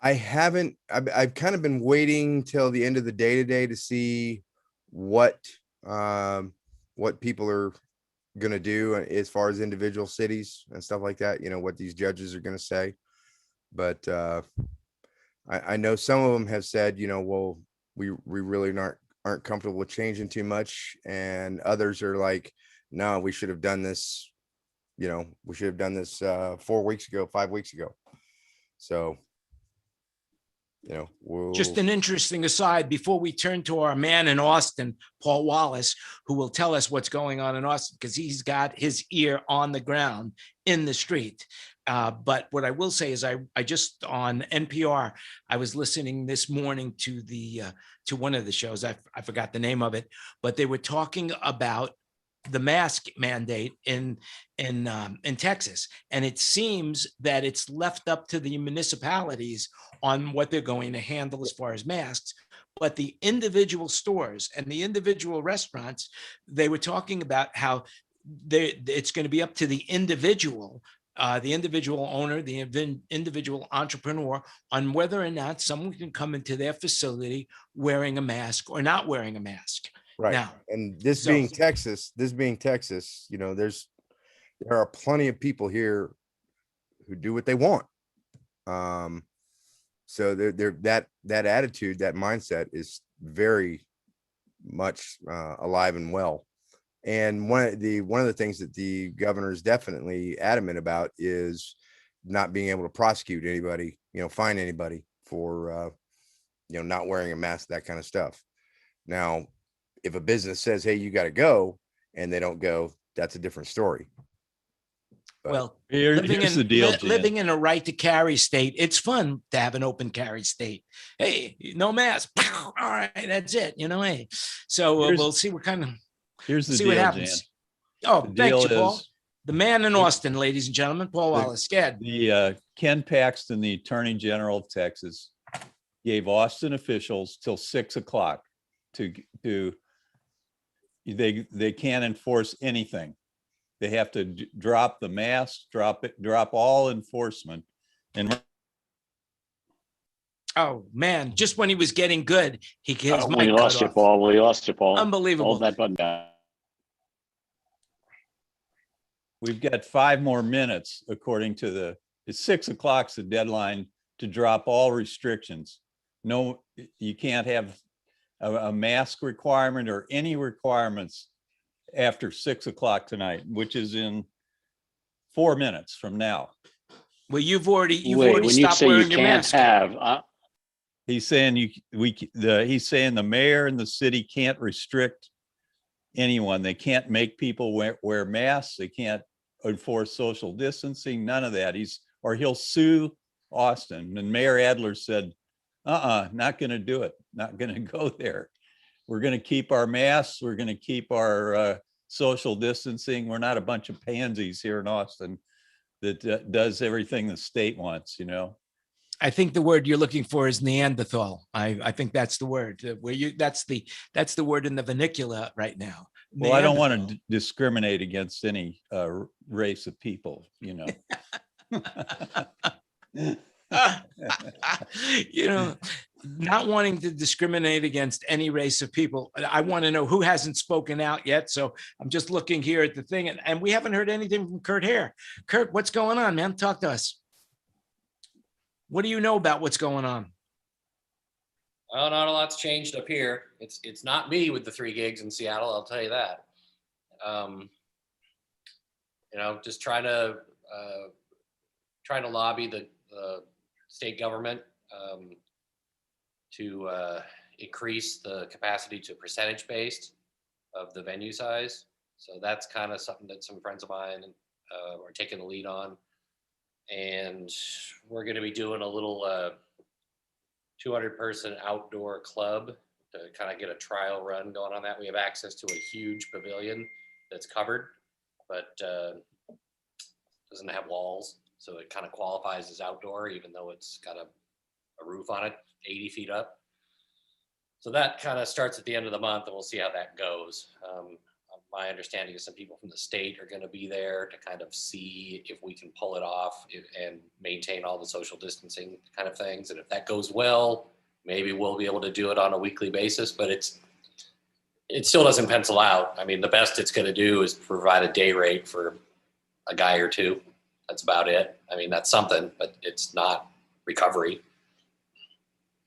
I haven't. I've kind of been waiting till the end of the day today to see what people are going to do as far as individual cities and stuff like that. What these judges are going to say. But I know some of them have said, well, we really aren't comfortable with changing too much, and others are like, no, we should have done this. We should have done this 4 weeks ago, 5 weeks ago. So. Just an interesting aside before we turn to our man in Austin, Paul Wallace, who will tell us what's going on in Austin because he's got his ear on the ground in the street. But what I will say is I just on NPR, I was listening this morning to to one of the shows. I forgot the name of it, but they were talking about the mask mandate in Texas. And it seems that it's left up to the municipalities on what they're going to handle as far as masks. But the individual stores and the individual restaurants, they were talking about how it's going to be up to the individual owner, the individual entrepreneur on whether or not someone can come into their facility wearing a mask or not wearing a mask. Right. Now, and this being Texas, there are plenty of people here who do what they want. So that attitude, that mindset is very much alive and well. And one of the things that the governor is definitely adamant about is not being able to prosecute anybody, fine anybody for not wearing a mask, that kind of stuff. Now, if a business says, hey, you got to go, and they don't go, that's a different story. But well, here's the deal, living in a right to carry state, it's fun to have an open carry state. Hey, no mask. All right, that's it. Hey. So we'll see what kind of. Here's the see deal, what happens. Jan. Oh, the thank you, deal Paul. is, the man in Austin, ladies and gentlemen, Paul Wallace. Scared. The Ken Paxton, the Attorney General of Texas, gave Austin officials till 6 o'clock to they can't enforce anything. They have to drop the mask, drop all enforcement. And oh man, just when he was getting good, his mic we lost you, Paul. We lost you, Paul. Unbelievable. Hold that button down. we've got 5 more minutes, according to it's 6 o'clock's the deadline to drop all restrictions. No, you can't have a mask requirement or any requirements after 6 o'clock tonight, which is in 4 minutes from now. Well, you've already when stopped wearing your mask. He's saying he's saying the mayor and the city can't restrict anyone. They can't make people wear masks. They can't enforce social distancing, none of that. He'll sue Austin. And Mayor Adler said, not going to do it. Not going to go there. We're going to keep our masks. We're going to keep our social distancing. We're not a bunch of pansies here in Austin that does everything the state wants, you know. I think the word you're looking for is Neanderthal. I think that's the word that's the word in the vernacular right now. Well, I don't want to discriminate against any race of people, you know. You know, not wanting to discriminate against any race of people. I want to know who hasn't spoken out yet. So I'm just looking here at the thing, and we haven't heard anything from Kurt Hare. Kurt, what's going on, man? Talk to us. What do you know about what's going on? Well, not a lot's changed up here. It's not me with the 3 gigs in Seattle, I'll tell you that. You know, just trying to lobby the state government to increase the capacity to percentage based of the venue size. So that's kind of something that some friends of mine are taking the lead on. And we're going to be doing a little 200-person outdoor club to kind of get a trial run going on that. We have access to a huge pavilion that's covered, but doesn't have walls. So it kind of qualifies as outdoor, even though it's got a roof on it, 80 feet up. So that kind of starts at the end of the month, and we'll see how that goes. My understanding is some people from the state are going to be there to kind of see if we can pull it off and maintain all the social distancing kind of things. And if that goes well, maybe we'll be able to do it on a weekly basis, but it still doesn't pencil out. I mean, the best it's going to do is provide a day rate for a guy or two. That's about it. I mean, that's something, but it's not recovery.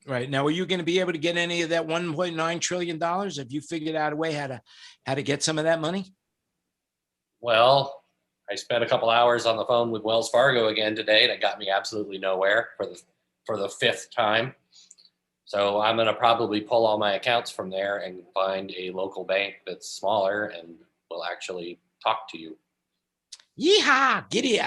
Right. Now, are you going to be able to get any of that $1.9 trillion? Have you figured out a way how to get some of that money? Well, I spent a couple hours on the phone with Wells Fargo again today, and it got me absolutely nowhere for the 5th time. So I'm going to probably pull all my accounts from there and find a local bank that's smaller and will actually talk to you. Yeehaw! Giddy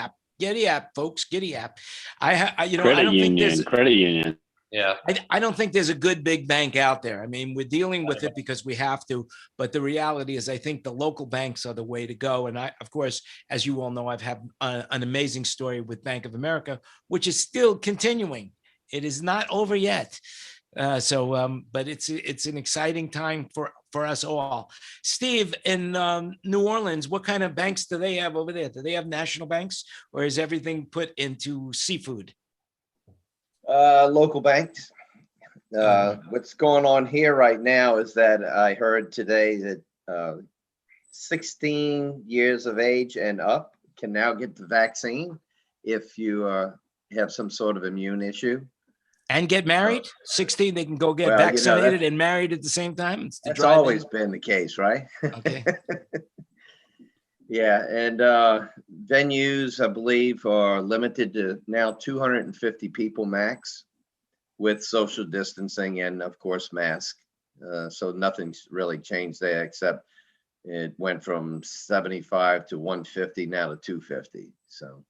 up, folks. Giddy up. Credit union. Yeah. I don't think there's a good big bank out there. I mean, we're dealing with it because we have to, but the reality is I think the local banks are the way to go. And I, of course, as you all know, I've had an amazing story with Bank of America, which is still continuing. It is not over yet. But it's an exciting time for us all. Steve, in New Orleans, what kind of banks do they have over there? Do they have national banks, or is everything put into seafood? Local banks. What's going on here right now is that I heard today that 16 years of age and up can now get the vaccine if you have some sort of immune issue. And get married? 16, they can go get vaccinated and married at the same time? That's always been the case, right? Okay. Yeah, and venues, I believe, are limited to now 250 people max with social distancing and, of course, mask. So nothing's really changed there, except it went from 75 to 150, now to 250. So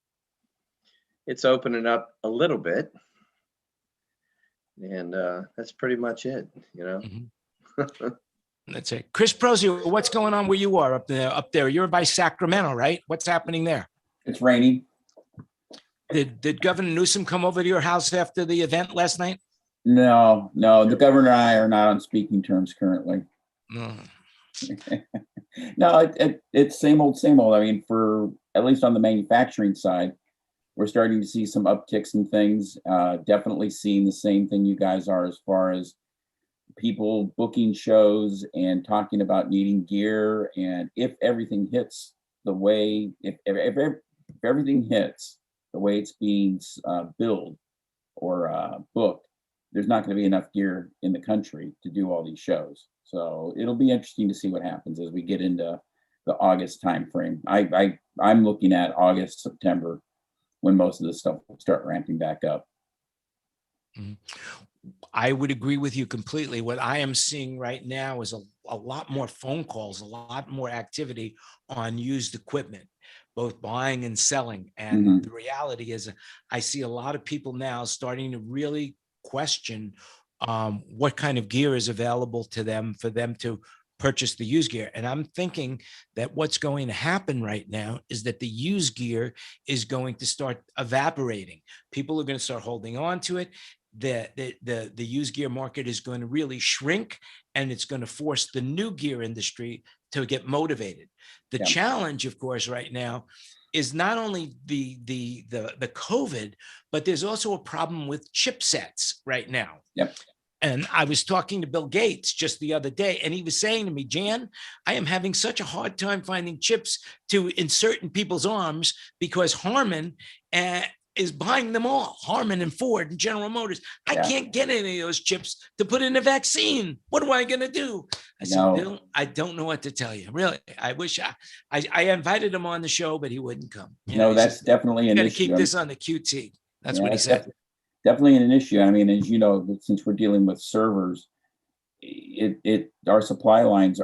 it's opening up a little bit. And that's pretty much it, you know. Mm-hmm. That's it. Chris Prozio, what's going on where you are up there? You're by Sacramento, right? What's happening there? It's raining. Did Governor Newsom come over to your house after the event last night? No. The governor and I are not on speaking terms currently. No. No, it's same old. I mean, for at least on the manufacturing side, we're starting to see some upticks in things. Definitely seeing the same thing you guys are as far as people booking shows and talking about needing gear. And if everything hits the way, if everything hits the way it's being billed or booked, there's not going to be enough gear in the country to do all these shows. So it'll be interesting to see what happens as we get into the August timeframe. I'm looking at August, September, when most of this stuff will start ramping back up. Mm-hmm. I would agree with you completely. What I am seeing right now is a lot more phone calls, a lot more activity on used equipment, both buying and selling. And the reality is I see a lot of people now starting to really question what kind of gear is available to them for them to purchase the used gear. And I'm thinking that what's going to happen right now is that the used gear is going to start evaporating. People are going to start holding on to it. The used gear market is going to really shrink, and it's going to force the new gear industry to get motivated. The challenge, of course, right now is not only the COVID, but there's also a problem with chipsets right now. And I was talking to Bill Gates just the other day, and he was saying to me, Jan, I am having such a hard time finding chips to insert in people's arms because Harman is buying them all. Harman and Ford and General Motors. I can't get any of those chips to put in a vaccine. What am I going to do? I said, Bill, I don't know what to tell you. Really, I wish I invited him on the show, but he wouldn't come. That's definitely an issue. Got to keep this on the QT. That's what he said. Definitely an issue. I mean, as you know, since we're dealing with servers, our supply lines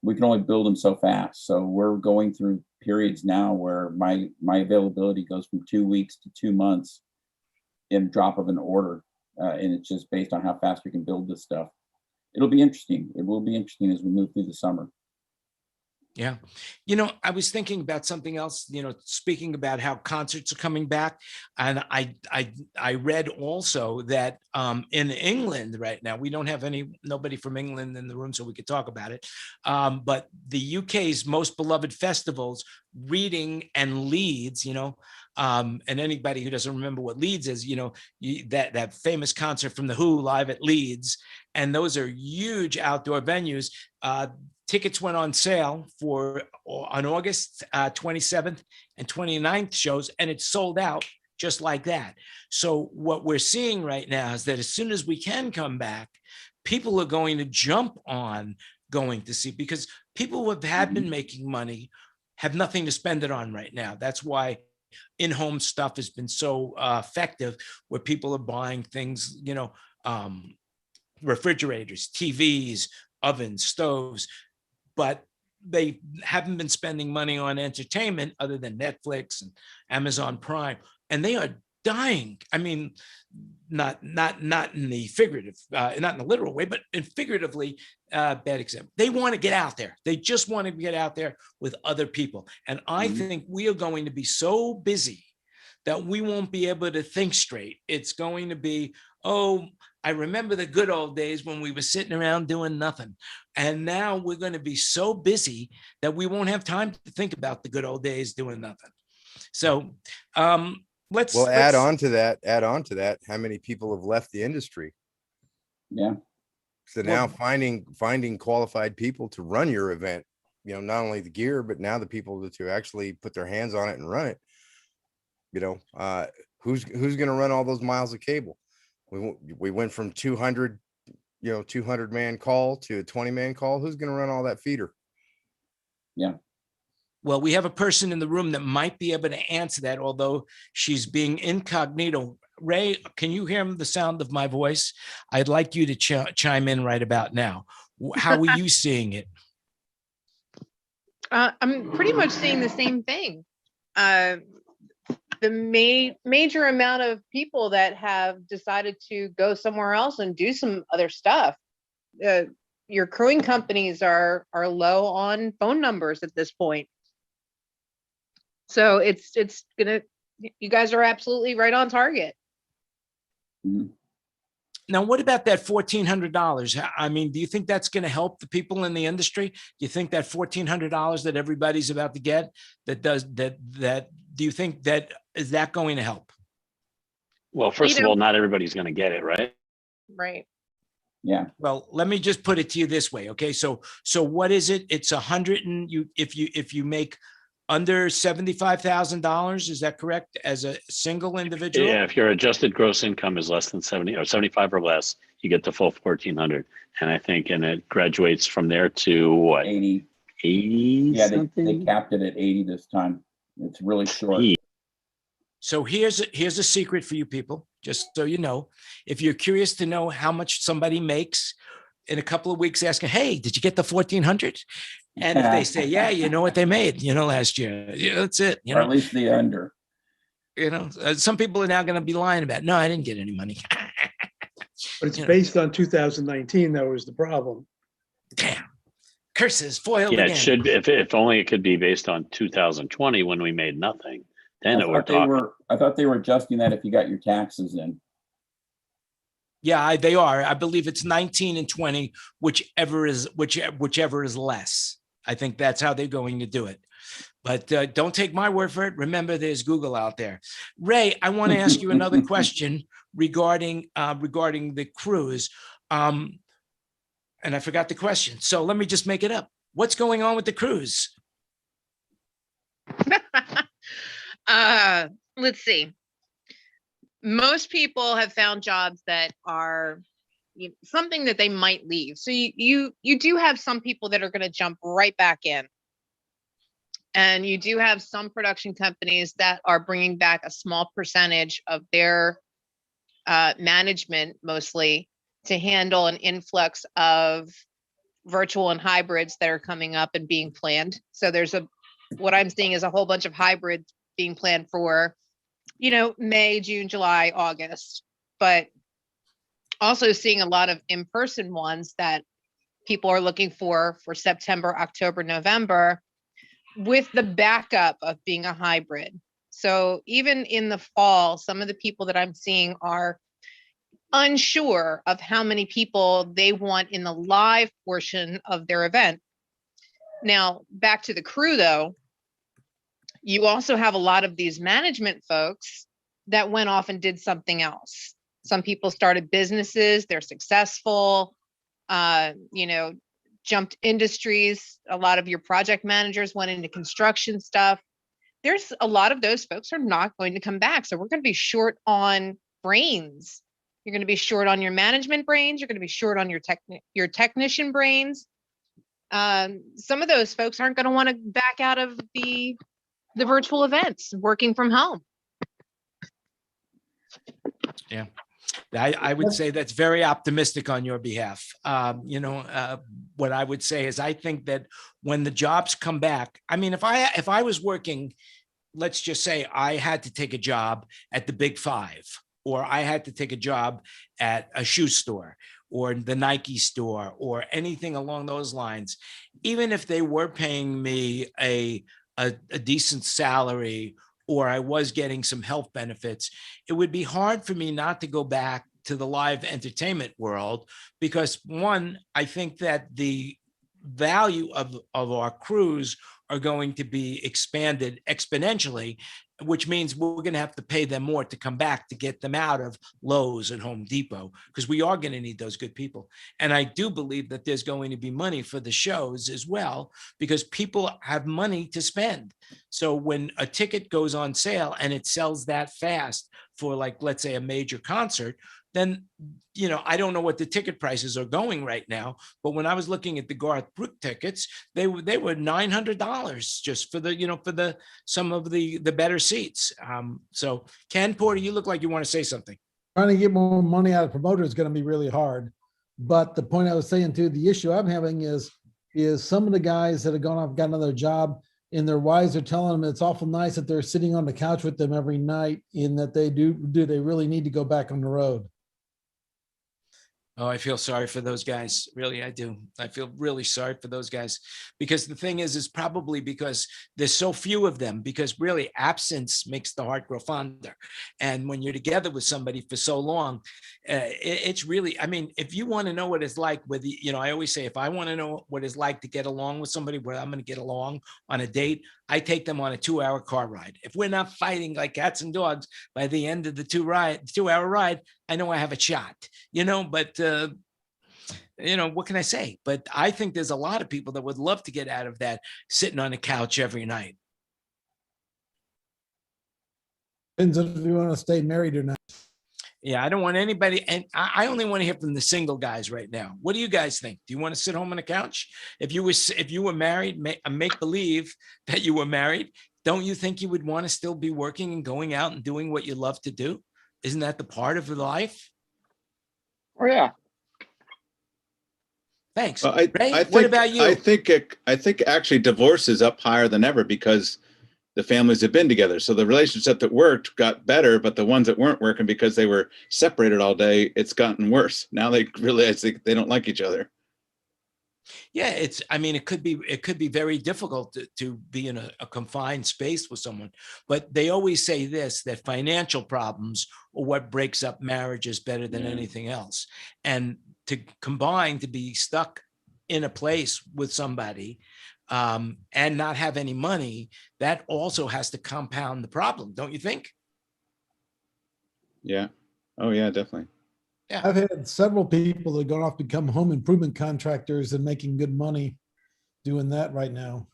we can only build them so fast. So we're going through periods now where my availability goes from 2 weeks to 2 months in drop of an order. And it's just based on how fast we can build this stuff. It'll be interesting. It will be interesting as we move through the summer. Yeah. I was thinking about something else, speaking about how concerts are coming back. And I read also that in England right now, we don't have nobody from England in the room, so we could talk about it. But the UK's most beloved festivals, Reading and Leeds, and anybody who doesn't remember what Leeds is, that famous concert from The Who live at Leeds. And those are huge outdoor venues. Tickets went on sale on August 27th and 29th shows, and it sold out just like that. So what we're seeing right now is that as soon as we can come back, people are going to jump on going to see, because people who have been making money have nothing to spend it on right now. That's why in-home stuff has been so effective, where people are buying things, refrigerators, TVs, ovens, stoves, but they haven't been spending money on entertainment other than Netflix and Amazon Prime, and they are dying. I mean, not in the figurative, not in the literal way, but in figuratively, bad example. They want to get out there. They just want to get out there with other people. And I think we are going to be so busy that we won't be able to think straight. It's going to be, I remember the good old days when we were sitting around doing nothing. And now we're going to be so busy that we won't have time to think about the good old days doing nothing. So let's add on to that. How many people have left the industry? Yeah. So now finding qualified people to run your event, not only the gear, but now the people to actually put their hands on it and run it. Who's going to run all those miles of cable? We went from 200 man call to a 20-man call. Who's going to run all that feeder? Yeah. Well, we have a person in the room that might be able to answer that, although she's being incognito. Ray, can you hear the sound of my voice? I'd like you to chime in right about now. How are you seeing it? I'm pretty much seeing the same thing. The major amount of people that have decided to go somewhere else and do some other stuff. Your crewing companies are low on phone numbers at this point. So you guys are absolutely right on target. Now, what about that $1,400? I mean, do you think that's going to help the people in the industry? Do you think that $1,400 that everybody's about to get, do you think is that going to help? Well, first of all, not everybody's going to get it, right? Right. Yeah. Well, let me just put it to you this way. Okay. So what is it? It's if you make under $75,000, is that correct? As a single individual? Yeah. If your adjusted gross income is less than 70 or 75 or less, you get the full 1,400. And I think, and it graduates from there to what? 80. 80. Yeah. They capped it at 80 this time. It's really short. So here's a secret for you people, just so you know. If you're curious to know how much somebody makes, in a couple of weeks, asking, hey, did you get the 1,400? And if they say, yeah, you know what they made, last year, yeah, that's it. Or at least the under. Some people are now going to be lying about, no, I didn't get any money. But it's based on 2019, that was the problem. Damn. Curses foiled Yeah, again. it should. If only it could be based on 2020 when we made nothing. Then it would talk. I thought they were adjusting that if you got your taxes in. Yeah, they are. I believe it's 19 and 20, whichever is less. I think that's how they're going to do it. But don't take my word for it. Remember, there's Google out there. Ray, I want to ask you another question regarding the cruise. And I forgot the question. So let me just make it up. What's going on with the cruise? Let's see. Most people have found jobs that are something that they might leave. So you do have some people that are going to jump right back in. And you do have some production companies that are bringing back a small percentage of their management, mostly, to handle an influx of virtual and hybrids that are coming up and being planned. So what I'm seeing is a whole bunch of hybrids being planned for, May, June, July, August, but also seeing a lot of in-person ones that people are looking for September, October, November, with the backup of being a hybrid. So even in the fall, some of the people that I'm seeing are unsure of how many people they want in the live portion of their event. Now, back to the crew though, you also have a lot of these management folks that went off and did something else. Some people started businesses, they're successful, jumped industries. A lot of your project managers went into construction stuff. There's a lot of those folks are not going to come back. So we're going to be short on brains. You're going to be short on your management brains. You're going to be short on your technician brains. Some of those folks aren't going to want to back out of the virtual events, working from home. Yeah. I would say that's very optimistic on your behalf. What I would say is I think that when the jobs come back, I mean, if I was working, let's just say I had to take a job at the Big Five, or I had to take a job at a shoe store or the Nike store or anything along those lines, even if they were paying me a decent salary, or I was getting some health benefits, it would be hard for me not to go back to the live entertainment world, because one, I think that the value of our crews are going to be expanded exponentially, which means we're going to have to pay them more to come back to get them out of Lowe's and Home Depot, because we are going to need those good people. And I do believe that there's going to be money for the shows as well, because people have money to spend. So when a ticket goes on sale and it sells that fast for, like, let's say a major concert, then, I don't know what the ticket prices are going right now, but when I was looking at the Garth Brooks tickets, they were $900 just for some of the better seats. So Ken Porter, you look like you want to say something. Trying to get more money out of promoters is going to be really hard. But the point I was saying too, the issue I'm having is some of the guys that have gone off, got another job, and their wives are telling them it's awful nice that they're sitting on the couch with them every night, in that they they really need to go back on the road. Oh, I feel sorry for those guys. Really, I do. I feel really sorry for those guys, because the thing is probably because there's so few of them, because really absence makes the heart grow fonder. And when you're together with somebody for so long, it's really, I mean, if you want to know what it's like with, I always say, if I want to know what it's like to get along with somebody, where I'm going to get along on a date, I take them on a 2-hour car ride. If we're not fighting like cats and dogs by the end of the 2-hour ride, I know I have a shot, but what can I say? But I think there's a lot of people that would love to get out of that sitting on the couch every night. Depends if you want to stay married or not. Yeah, I don't want anybody, and I only want to hear from the single guys right now. What do you guys think? Do you want to sit home on the couch? If you were married, make believe that you were married, don't you think you would want to still be working and going out and doing what you love to do? Isn't that the part of life? Oh yeah. Thanks. Well, Ray, I think, what about you? I think actually divorce is up higher than ever because the families have been together. So the relationship that worked got better, but the ones that weren't working because they were separated all day, it's gotten worse. Now they realize they don't like each other. Yeah, I mean, it could be very difficult to be in a confined space with someone, but they always say this, that financial problems are what breaks up marriages better than anything else. And to combine, to be stuck in a place with somebody and not have any money, that also has to compound the problem, don't you think? Yeah. Oh yeah, definitely. Yeah. I've had several people that have gone off to become home improvement contractors and making good money doing that right now.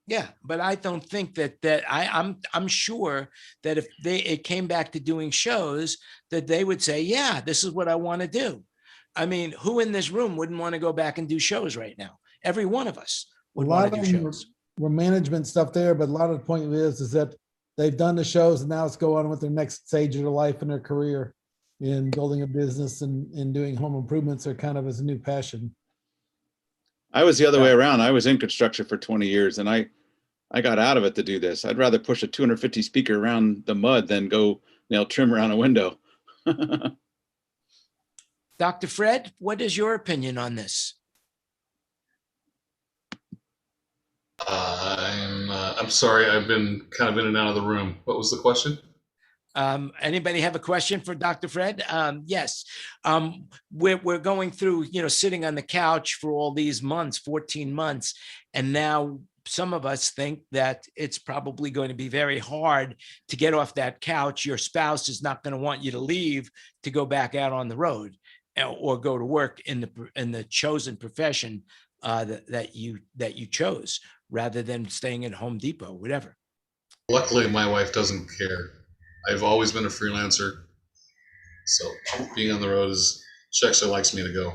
Yeah, but I don't think I'm sure that if it came back to doing shows, that they would say, yeah, this is what I want to do. I mean, who in this room wouldn't want to go back and do shows right now? Every one of us would want to do shows. Were management stuff there, but a lot of the point is that they've done the shows and now it's go on with their next stage of their life and their career in building a business and doing home improvements are kind of as a new passion. I was the other way around. I was in construction for 20 years and I got out of it to do this. I'd rather push a 250 speaker around the mud than go nail trim around a window. Dr. Fred, what is your opinion on this? I'm sorry, I've been kind of in and out of the room. What was the question? Anybody have a question for Dr. Fred? Yes. We're going through, sitting on the couch for all these months, 14 months, and now some of us think that it's probably going to be very hard to get off that couch. Your spouse is not going to want you to leave to go back out on the road or go to work in the chosen profession that you chose, rather than staying at Home Depot, whatever. Luckily, my wife doesn't care. I've always been a freelancer, so being on the road she actually likes me to go.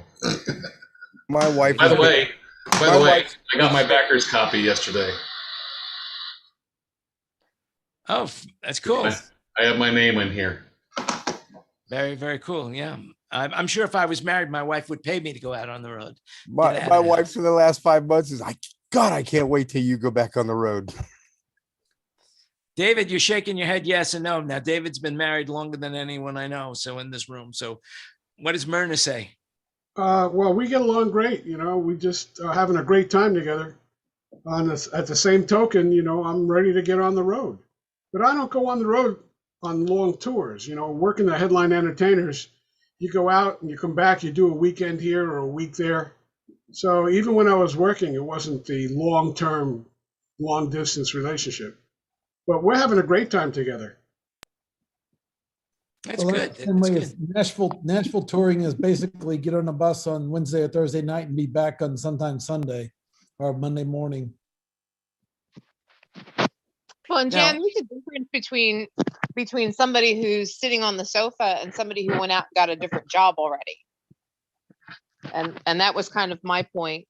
My wife. By the way, I got my backer's copy yesterday. Oh, that's cool. I have my name in here. Very, very cool. Yeah. I'm sure if I was married, my wife would pay me to go out on the road. My wife for the last 5 months is, God, I can't wait till you go back on the road. David, you're shaking your head yes and no. Now, David's been married longer than anyone I know, so in this room. So what does Myrna say? Well, we get along great. We just are having a great time together. At the same token, I'm ready to get on the road. But I don't go on the road on long tours. Working the headline entertainers, you go out and you come back, you do a weekend here or a week there. So even when I was working, it wasn't the long-term, long-distance relationship. But we're having a great time together. That's good. That's good. Nashville touring is basically get on a bus on Wednesday or Thursday night and be back on sometime Sunday or Monday morning. Well, and Jan, there's a difference between somebody who's sitting on the sofa and somebody who went out and got a different job already. And that was kind of my point.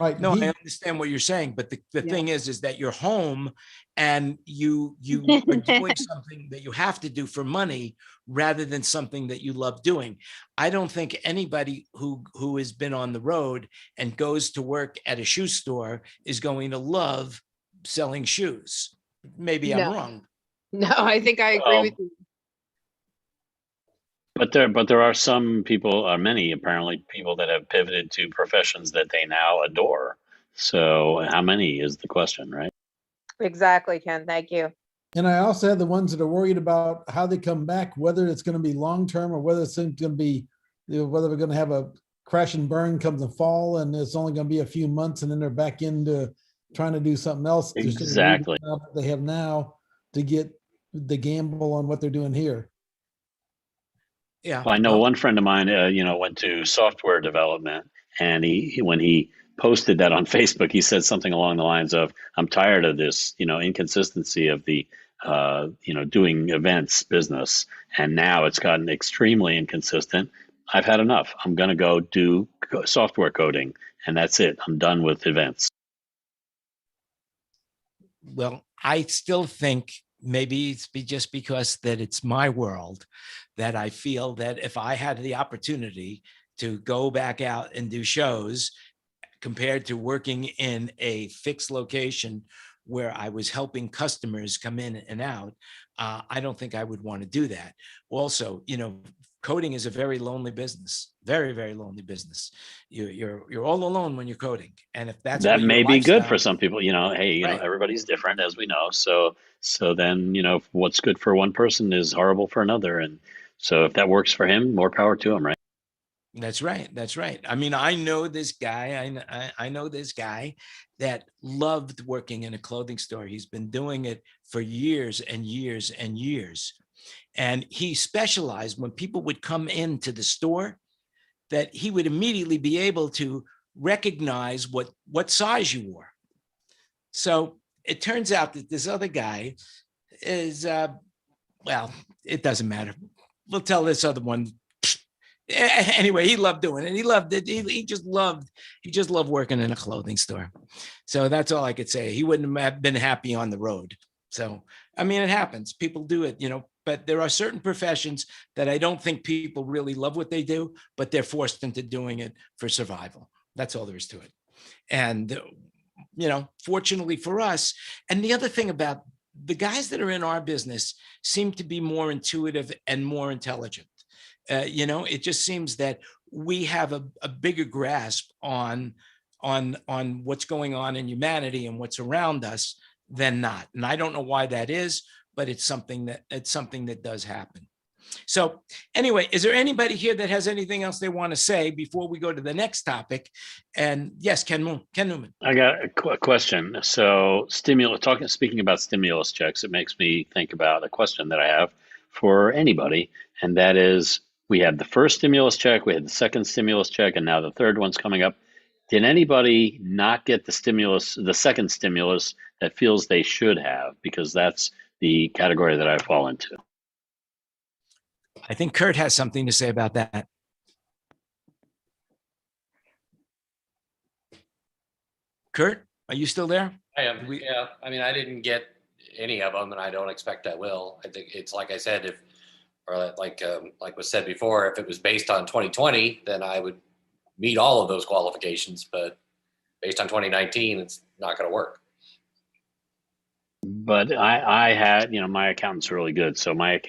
Right. No, I understand what you're saying, but the thing is that you're home and you are doing something that you have to do for money rather than something that you love doing. I don't think anybody who has been on the road and goes to work at a shoe store is going to love selling shoes. Maybe I'm wrong. No, I think I agree with you. But there are some people, many apparently, people that have pivoted to professions that they now adore. So how many is the question, right? Exactly, Ken. Thank you. And I also have the ones that are worried about how they come back, whether it's going to be long-term or whether it's going to be, whether we're going to have a crash and burn come the fall and it's only going to be a few months and then they're back into trying to do something else. Exactly. They have now to get the gamble on what they're doing here. Yeah. Well, I know one friend of mine, went to software development, and he when he posted that on Facebook, he said something along the lines of, "I'm tired of this, inconsistency of the, doing events business, and now it's gotten extremely inconsistent. I've had enough. I'm going to go do software coding, and that's it. I'm done with events." Well, I still think maybe it's just because that it's my world that I feel that if I had the opportunity to go back out and do shows compared to working in a fixed location where I was helping customers come in and out. I don't think I would want to do that. Also, coding is a very lonely business, very, very lonely business. You're all alone when you're coding. And if that's that what your may be good for lifestyle- some people, hey, Right. everybody's different, as we know. So then, what's good for one person is horrible for another. And so if that works for him, more power to him, right? That's right. That's right. I mean, I know this guy. I know this guy that loved working in a clothing store. He's been doing it for years and years and years. And he specialized when people would come into the store, that he would immediately be able to recognize what size you wore. So it turns out that this other guy is, well, it doesn't matter. We'll tell this other one. Anyway, he loved doing it. He loved it. He just loved working in a clothing store. So that's all I could say. He wouldn't have been happy on the road. So, I mean, it happens. People do it, but there are certain professions that I don't think people really love what they do, but they're forced into doing it for survival. That's all there is to it. And, fortunately for us, and the other thing about the guys that are in our business seem to be more intuitive and more intelligent. It just seems that we have a bigger grasp on what's going on in humanity and what's around us than not. And I don't know why that is, but it's something that does happen. So anyway, is there anybody here that has anything else they want to say before we go to the next topic? And yes, Ken Newman. I got a question. So speaking about stimulus checks, it makes me think about a question that I have for anybody. And that is, we had the first stimulus check, we had the second stimulus check, and now the third one's coming up. Did anybody not get the second stimulus that feels they should have? Because that's the category that I fall into. I think Kurt has something to say about that. Kurt, are you still there? I am. Yeah. I mean, I didn't get any of them, and I don't expect I will. I think it's like I said, like was said before, if it was based on 2020, then I would meet all of those qualifications. But based on 2019, it's not going to work. But I had, my accountant's really good. So my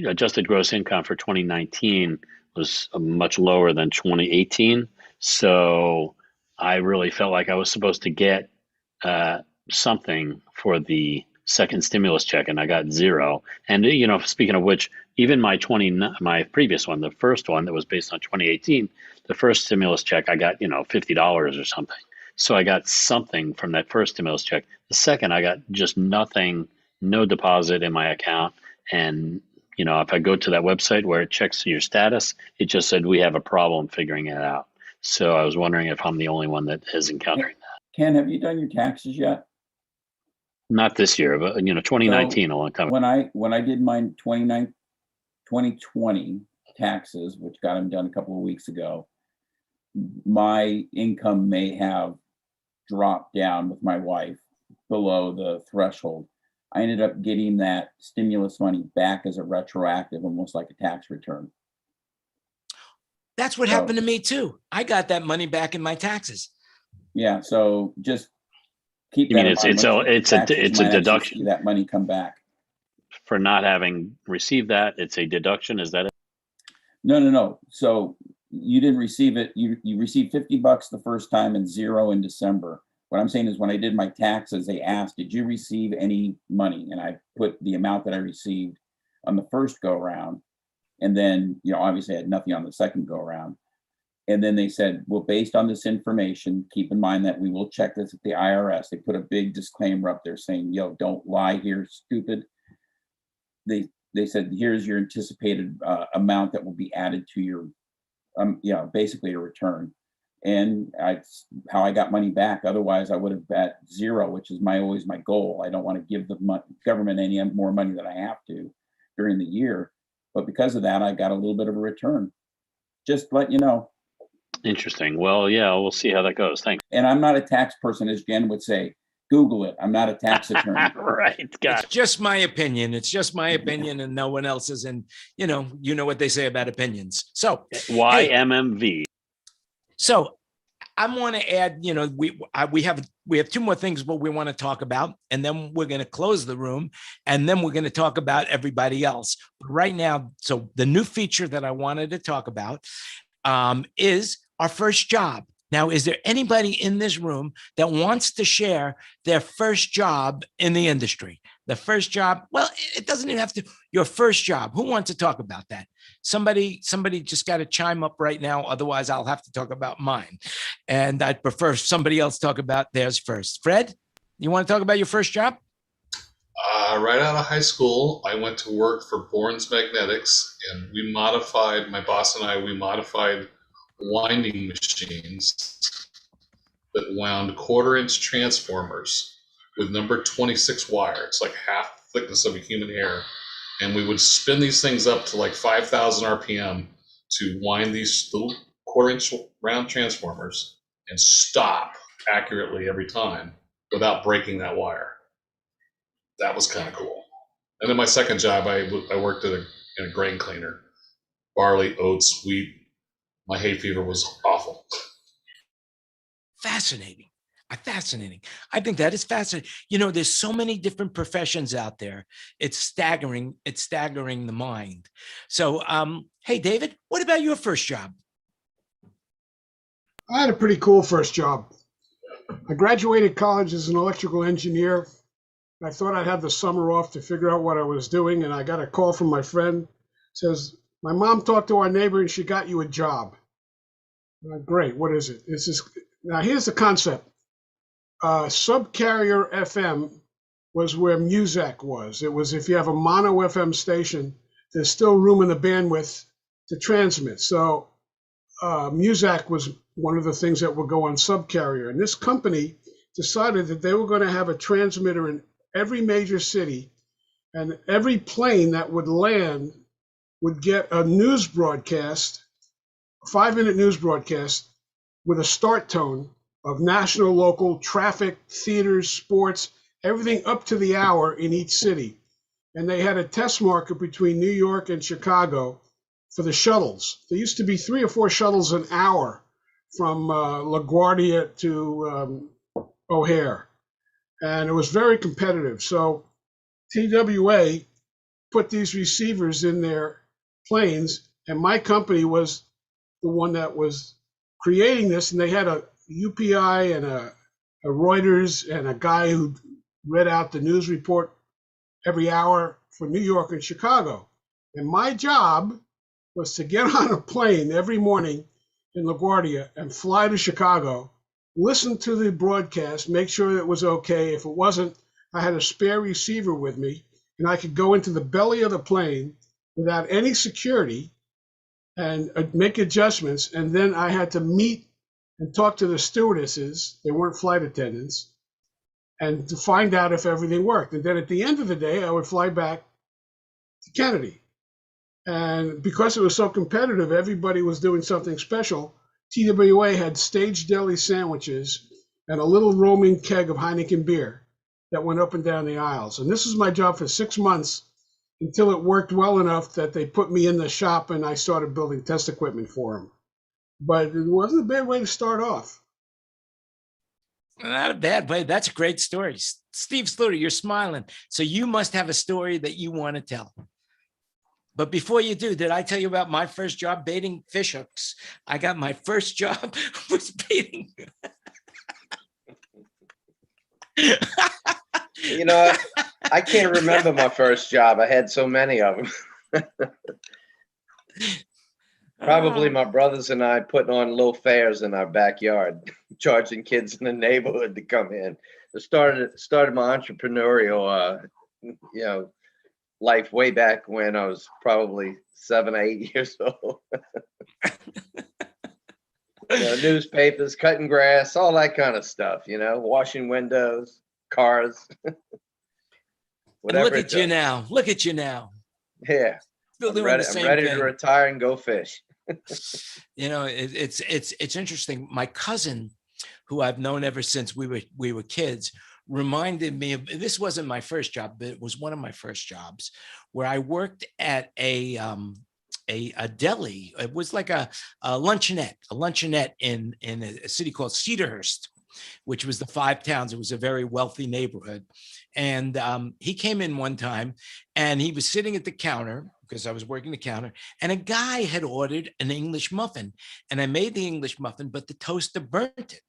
adjusted gross income for 2019 was much lower than 2018. So I really felt like I was supposed to get something for the second stimulus check, and I got zero. And speaking of which, even my previous one, the first one that was based on 2018, the first stimulus check, I got $50 or something. So I got something from that first stimulus check. The second, I got just nothing, no deposit in my account. And if I go to that website where it checks your status, it just said we have a problem figuring it out. So I was wondering if I'm the only one that is encountering that. Ken, have you done your taxes yet? Not this year, but 2019, a long time ago. When I did my 2020 taxes, which got them done a couple of weeks ago, my income may have dropped down with my wife below the threshold. I ended up getting that stimulus money back as a retroactive, almost like a tax return. That's what happened to me too. I got that money back in my taxes. Yeah, so just keep that in mind. It's a deduction. See that money come back for not having received that. It's a deduction. Is that it? No. So you didn't receive it. You received $50 the first time and zero in December. What I'm saying is, when I did my taxes, they asked, did you receive any money? And I put the amount that I received on the first go around. And then, obviously I had nothing on the second go around. And then they said, well, based on this information, keep in mind that we will check this at the IRS. They put a big disclaimer up there saying, don't lie here, stupid. They said, here's your anticipated amount that will be added to your, basically a return. And how I got money back. Otherwise, I would have at zero, which is always my goal. I don't want to give the government any more money than I have to during the year. But because of that, I got a little bit of a return. Just to let you know. Interesting. Well, yeah, we'll see how that goes. Thanks. And I'm not a tax person, as Jen would say. Google it. I'm not a tax attorney. Right. Got It's just my opinion. It's just my opinion, and no one else's. And you know what they say about opinions. So hey, YMMV. so I want to add, we have two more things what we want to talk about, and then we're going to close the room, and then we're going to talk about everybody else. But right now, so the new feature that I wanted to talk about is our first job. Now, is there anybody in this room that wants to share their first job in the industry? The first job, well, it doesn't even have to, your first job. Who wants to talk about that? Somebody just got to chime up right now. Otherwise, I'll have to talk about mine. And I'd prefer somebody else talk about theirs first. Fred, you want to talk about your first job? Right out of high school, I went to work for Bourne's Magnetics, and my boss and I modified winding machines that wound 1/4-inch transformers with number 26 wire. It's like half the thickness of a human hair. And we would spin these things up to like 5,000 RPM to wind these little 1/4-inch round transformers and stop accurately every time without breaking that wire. That was kind of cool. And then my second job, I worked in a grain cleaner, barley, oats, wheat. My hay fever was awful. Fascinating. Fascinating. I think that is fascinating. There's so many different professions out there. It's staggering. It's staggering the mind. So, hey, David, what about your first job? I had a pretty cool first job. I graduated college as an electrical engineer. I thought I'd have the summer off to figure out what I was doing, and I got a call from my friend. Says, my mom talked to our neighbor and she got you a job. Great, what is it? Now here's the concept. Subcarrier FM was where Muzak was. It was if you have a mono FM station, there's still room in the bandwidth to transmit. So Muzak was one of the things that would go on Subcarrier. And this company decided that they were going to have a transmitter in every major city, and every plane that would land would get a news broadcast, a 5-minute news broadcast with a start tone of national, local, traffic, theaters, sports, everything up to the hour in each city. And they had a test market between New York and Chicago for the shuttles. There used to be 3 or 4 shuttles an hour from LaGuardia to O'Hare. And it was very competitive. So TWA put these receivers in their planes, and my company was the one that was creating this. And they had a UPI and a Reuters and a guy who read out the news report every hour for New York and Chicago. And my job was to get on a plane every morning in LaGuardia and fly to Chicago, listen to the broadcast, make sure it was okay. If it wasn't, I had a spare receiver with me, and I could go into the belly of the plane without any security and make adjustments. And then I had to meet and talk to the stewardesses, they weren't flight attendants, and to find out if everything worked. And then at the end of the day, I would fly back to Kennedy. And because it was so competitive, everybody was doing something special. TWA had stage deli sandwiches and a little roaming keg of Heineken beer that went up and down the aisles. And this was my job for 6 months until it worked well enough that they put me in the shop and I started building test equipment for them. But it wasn't a bad way to start off. Not a bad way. That's a great story. Steve Sluter, you're smiling. So you must have a story that you want to tell. But before you do, did I tell you about my first job baiting fish hooks? I got my first job was baiting. I can't remember my first job. I had so many of them. Probably my brothers and I putting on little fairs in our backyard, charging kids in the neighborhood to come in. It started my entrepreneurial, life way back when I was probably 7 or 8 years old. Newspapers, cutting grass, all that kind of stuff, washing windows, cars. Look at you now. Look at you now. Yeah. Still doing the same I'm ready thing. to retire and go fish. It's interesting. My cousin, who I've known ever since we were kids, reminded me of, this wasn't my first job, but it was one of my first jobs, where I worked at a deli. It was like a luncheonette in a city called Cedarhurst, which was the Five Towns. It was a very wealthy neighborhood. And he came in one time and he was sitting at the counter because I was working the counter, and a guy had ordered an English muffin, and I made the English muffin, but the toaster burnt it.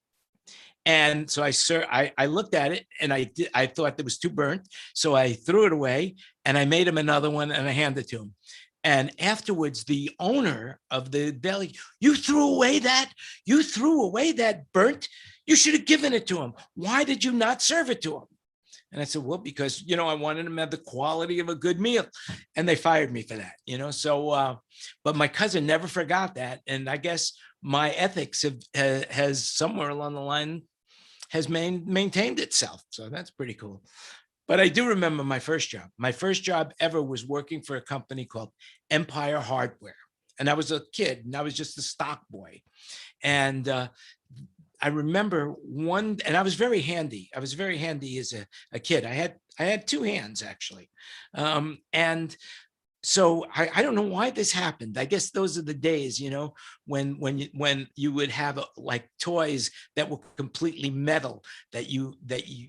And so I looked at it and I thought it was too burnt. So I threw it away and I made him another one and I handed it to him. And afterwards, the owner of the deli, you threw away that burnt, you should have given it to him. Why did you not serve it to him? And I said, well, because, I wanted him to have the quality of a good meal. And they fired me for that, so, but my cousin never forgot that. And I guess my ethics has somewhere along the line has maintained itself. So that's pretty cool. But I do remember my first job. My first job ever was working for a company called Empire Hardware. And I was a kid and I was just a stock boy. And I remember and I was very handy. I was very handy as a kid. I had two hands actually. And so I don't know why this happened. I guess those are the days, when you would have like toys that were completely metal, that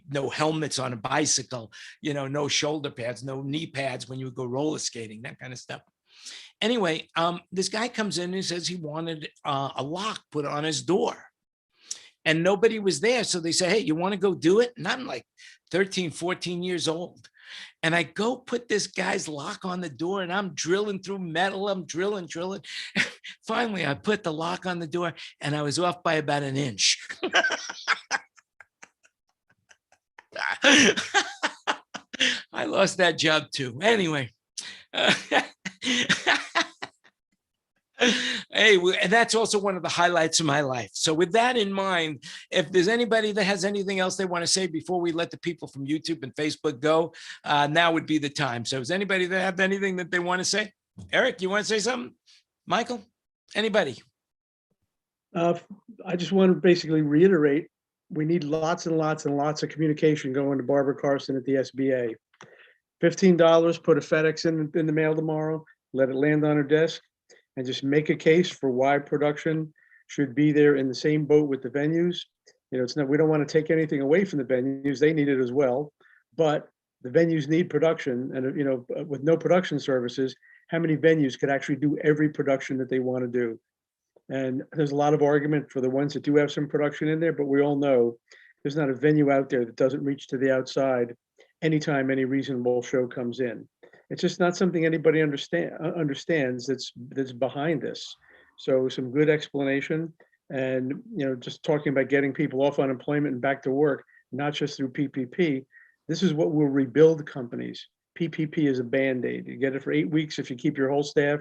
no helmets on a bicycle, no shoulder pads, no knee pads when you would go roller skating, that kind of stuff. Anyway, this guy comes in and says he wanted a lock put on his door. And nobody was there. So they say, hey, you want to go do it? And I'm like 13, 14 years old. And I go put this guy's lock on the door and I'm drilling through metal. I'm drilling. Finally, I put the lock on the door and I was off by about an inch. I lost that job too. Anyway. Hey, and that's also one of the highlights of my life. So with that in mind, if there's anybody that has anything else they want to say before we let the people from YouTube and Facebook go, now would be the time. So is anybody that have anything that they want to say? Eric, you want to say something? Michael, anybody? I just want to basically reiterate, we need lots and lots and lots of communication going to Barbara Carson at the SBA. $15, put a FedEx in the mail tomorrow, let it land on her desk, and just make a case for why production should be there in the same boat with the venues. It's not, we don't want to take anything away from the venues. They need it as well, but the venues need production. And, with no production services, how many venues could actually do every production that they want to do? And there's a lot of argument for the ones that do have some production in there, but we all know there's not a venue out there that doesn't reach to the outside anytime any reasonable show comes in. It's just not something anybody understands that's behind this. So some good explanation, and just talking about getting people off unemployment and back to work, not just through PPP. This is what will rebuild companies. PPP is a Band-Aid. You get it for 8 weeks if you keep your whole staff.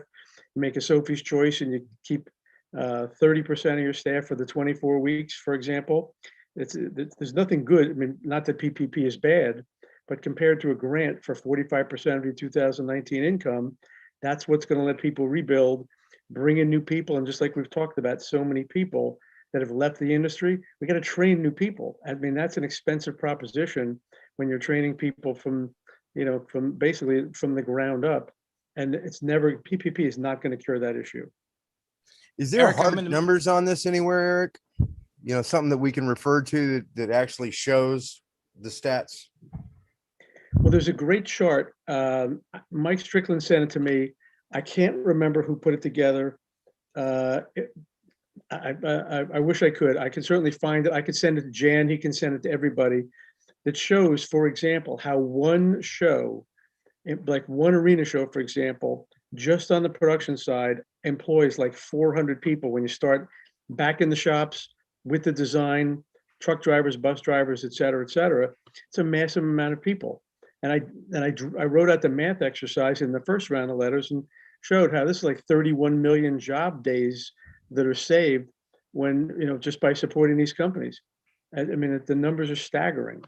You make a Sophie's Choice and you keep 30% of your staff for the 24 weeks, for example. There's nothing good. I mean, not that PPP is bad, but compared to a grant for 45% of your 2019 income, that's what's going to let people rebuild, bring in new people. And just like we've talked about, so many people that have left the industry, we got to train new people. I mean, that's an expensive proposition when you're training people from basically from the ground up. And PPP is not going to cure that issue. Is there hard numbers on this anywhere, Eric? Something that we can refer to that actually shows the stats? Well, there's a great chart. Mike Strickland sent it to me. I can't remember who put it together. I wish I could. I can certainly find it. I could send it to Jan. He can send it to everybody. That shows, for example, how one show, like one arena show, for example, just on the production side, employs like 400 people when you start back in the shops with the design, truck drivers, bus drivers, et cetera, et cetera. It's a massive amount of people. And I wrote out the math exercise in the first round of letters and showed how this is like 31 million job days that are saved when, just by supporting these companies. I mean, the numbers are staggering.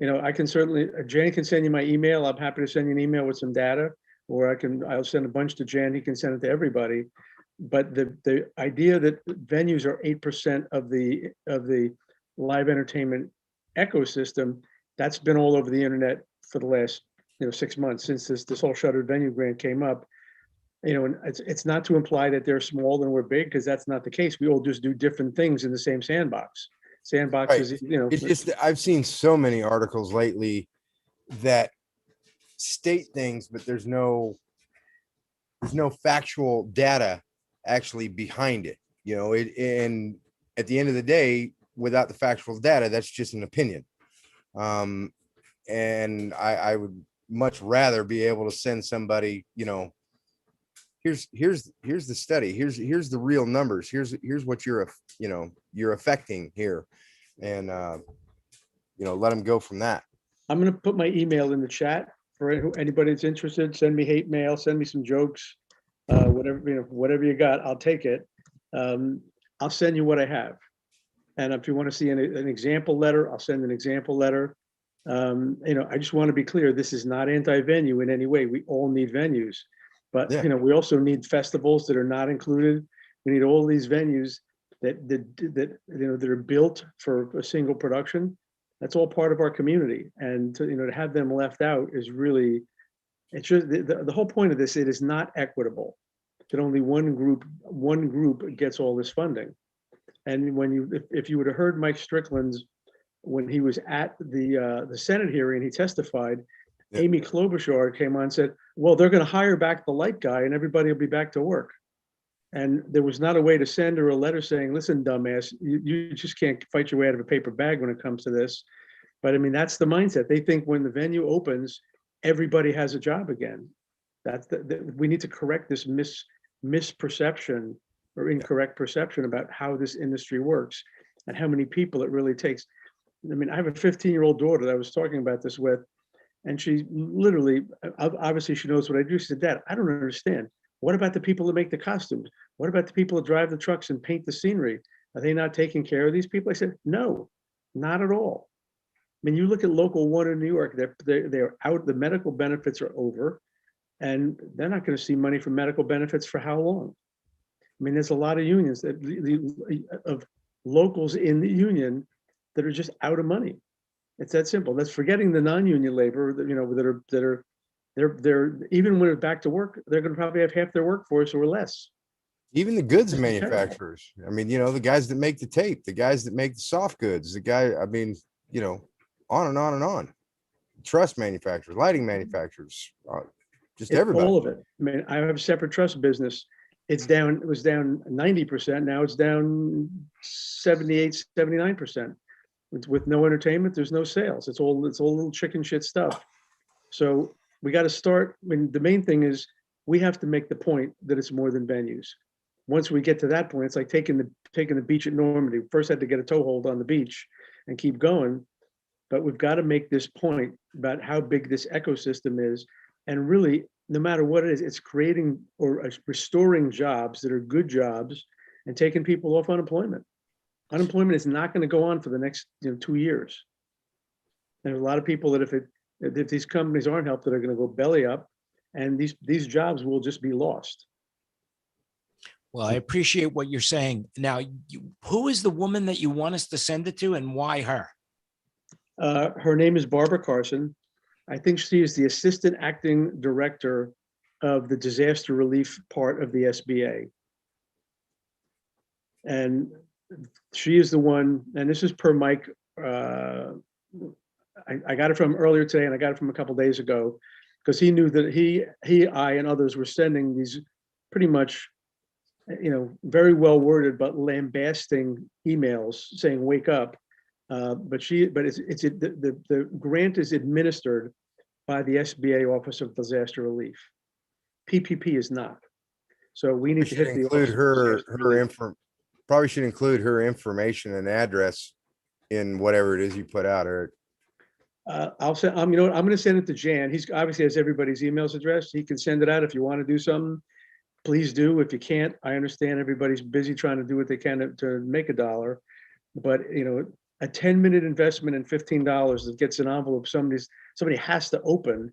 I can certainly, Jan can send you my email. I'm happy to send you an email with some data, or I'll send a bunch to Jan. He can send it to everybody. But the idea that venues are 8% of the live entertainment ecosystem That's been all over the internet for the last 6 months since this whole shuttered venue grant came up. And it's not to imply that they're smaller and we're big, because that's not the case. We all just do different things in the same sandbox. Sandbox is, It's just that I've seen so many articles lately that state things, but there's no factual data actually behind it. And at the end of the day, without the factual data, that's just an opinion. And I would much rather be able to send somebody, here's the study, here's the real numbers, here's what you're affecting here, and let them go from that. I'm going to put my email in the chat for anybody that's interested. Send me hate mail, send me some jokes, whatever you got, I'll take it. I'll send you what I have. And if you want to see an example letter, I'll send an example letter. I just want to be clear, this is not anti-venue in any way. We all need venues, but we also need festivals that are not included. We need all these venues that are built for a single production. That's all part of our community, and to have them left out is really, it's just the whole point of this. It is not equitable that only one group gets all this funding. And if you would have heard Mike Strickland's, when he was at the Senate hearing, he testified. Amy Klobuchar came on and said, well, they're going to hire back the light guy and everybody will be back to work. And there was not a way to send her a letter saying, listen, dumbass, you just can't fight your way out of a paper bag when it comes to this. But I mean, that's the mindset. They think when the venue opens, everybody has a job again. We need to correct this misperception or incorrect perception about how this industry works and how many people it really takes. I mean, I have a 15-year-old daughter that I was talking about this with, and she literally, obviously she knows what I do. She said, Dad, I don't understand. What about the people that make the costumes? What about the people that drive the trucks and paint the scenery? Are they not taking care of these people? I said, no, not at all. I mean, you look at Local 1 in New York, they're out, the medical benefits are over, and they're not going to see money from medical benefits for how long? I mean, there's a lot of unions of locals in the union that are just out of money. It's that simple. That's forgetting the non-union labor they're even when they're back to work, they're going to probably have half their workforce or less. Even the goods manufacturers. I mean, the guys that make the tape, the guys that make the soft goods, on and on and on. Truss manufacturers, lighting manufacturers, just everybody. All of it. I mean, I have a separate truss business. It was down 90%. Now it's down 78, 79%. With no entertainment, there's no sales. It's all little chicken shit stuff. So we got to start. I mean, the main thing is we have to make the point that it's more than venues. Once we get to that point, it's like taking the beach at Normandy. First had to get a toehold on the beach and keep going. But we've got to make this point about how big this ecosystem is. And really, no matter what it is, it's creating or restoring jobs that are good jobs and taking people off unemployment. Unemployment is not going to go on for the next 2 years. There's a lot of people that if these companies aren't helped, that are going to go belly up, and these jobs will just be lost. Well, I appreciate what you're saying. Now, who is the woman that you want us to send it to, and why her? Her name is Barbara Carson. I think she is the assistant acting director of the disaster relief part of the SBA. And she is the one, and this is per Mike. I got it from earlier today, and I got it from a couple days ago, because he knew that I and others were sending these pretty much, very well worded but lambasting emails saying "wake up." But the grant is administered by the SBA Office of Disaster Relief. PPP is not. So we need to hit the probably should include her information and address in whatever it is you put out, Eric. I'll send. I'm going to send it to Jan. He's obviously has everybody's emails address. He can send it out if you want to do something. Please do. If you can't, I understand everybody's busy trying to do what they can to make a dollar. But a 10-minute investment in $15 that gets an envelope somebody has to open,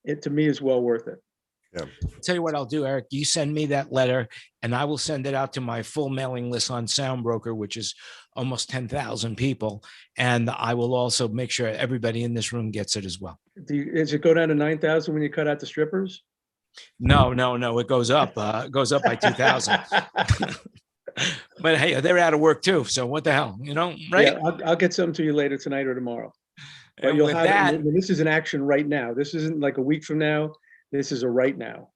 it to me is well worth it. Yeah. I'll tell you what I'll do, Eric. You send me that letter and I will send it out to my full mailing list on SoundBroker, which is almost 10,000 people. And I will also make sure everybody in this room gets it as well. Does it go down to 9,000 when you cut out the strippers? No. It goes up. It goes up by 2,000. But hey, they're out of work too. So what the hell, right? Yeah, I'll get something to you later tonight or tomorrow. But And you'll with have that, it. This is an action right now. This isn't like a week from now. This is a right now.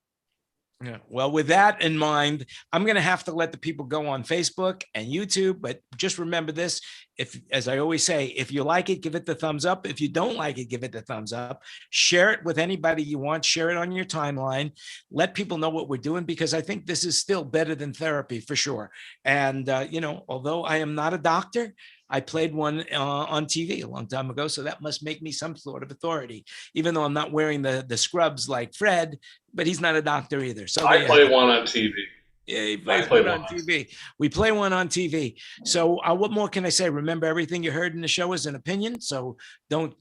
yeah. Well, with that in mind, I'm going to have to let the people go on Facebook and YouTube. But just remember this. If, as I always say, if you like it, give it the thumbs up. If you don't like it, give it the thumbs up. Share it with anybody you want. Share it on your timeline. Let people know what we're doing, because I think this is still better than therapy for sure. And, although I am not a doctor, I played one on TV a long time ago, so that must make me some sort of authority, even though I'm not wearing the scrubs like Fred, but he's not a doctor either. So I play one on TV. Yeah, he plays one on TV. We play one on TV. So what more can I say? Remember, everything you heard in the show is an opinion. So don't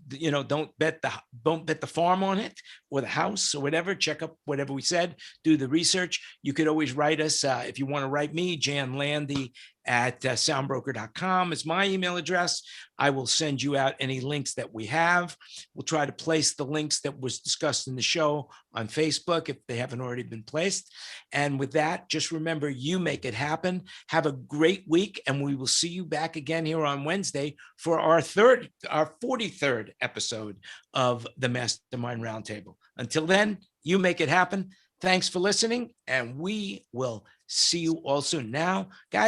bet the farm on it or the house or whatever. Check up whatever we said. Do the research. You could always write us if you want to write me, Jan Landy at soundbroker.com is my email address. I will send you out any links that we have. We'll try to place the links that was discussed in the show on Facebook if they haven't already been placed. And with that, just remember, you make it happen. Have a great week, and we will see you back again here on Wednesday for our 43rd episode of the Mastermind Roundtable. Until then, you make it happen. Thanks for listening, and we will see you all soon. Now, guys,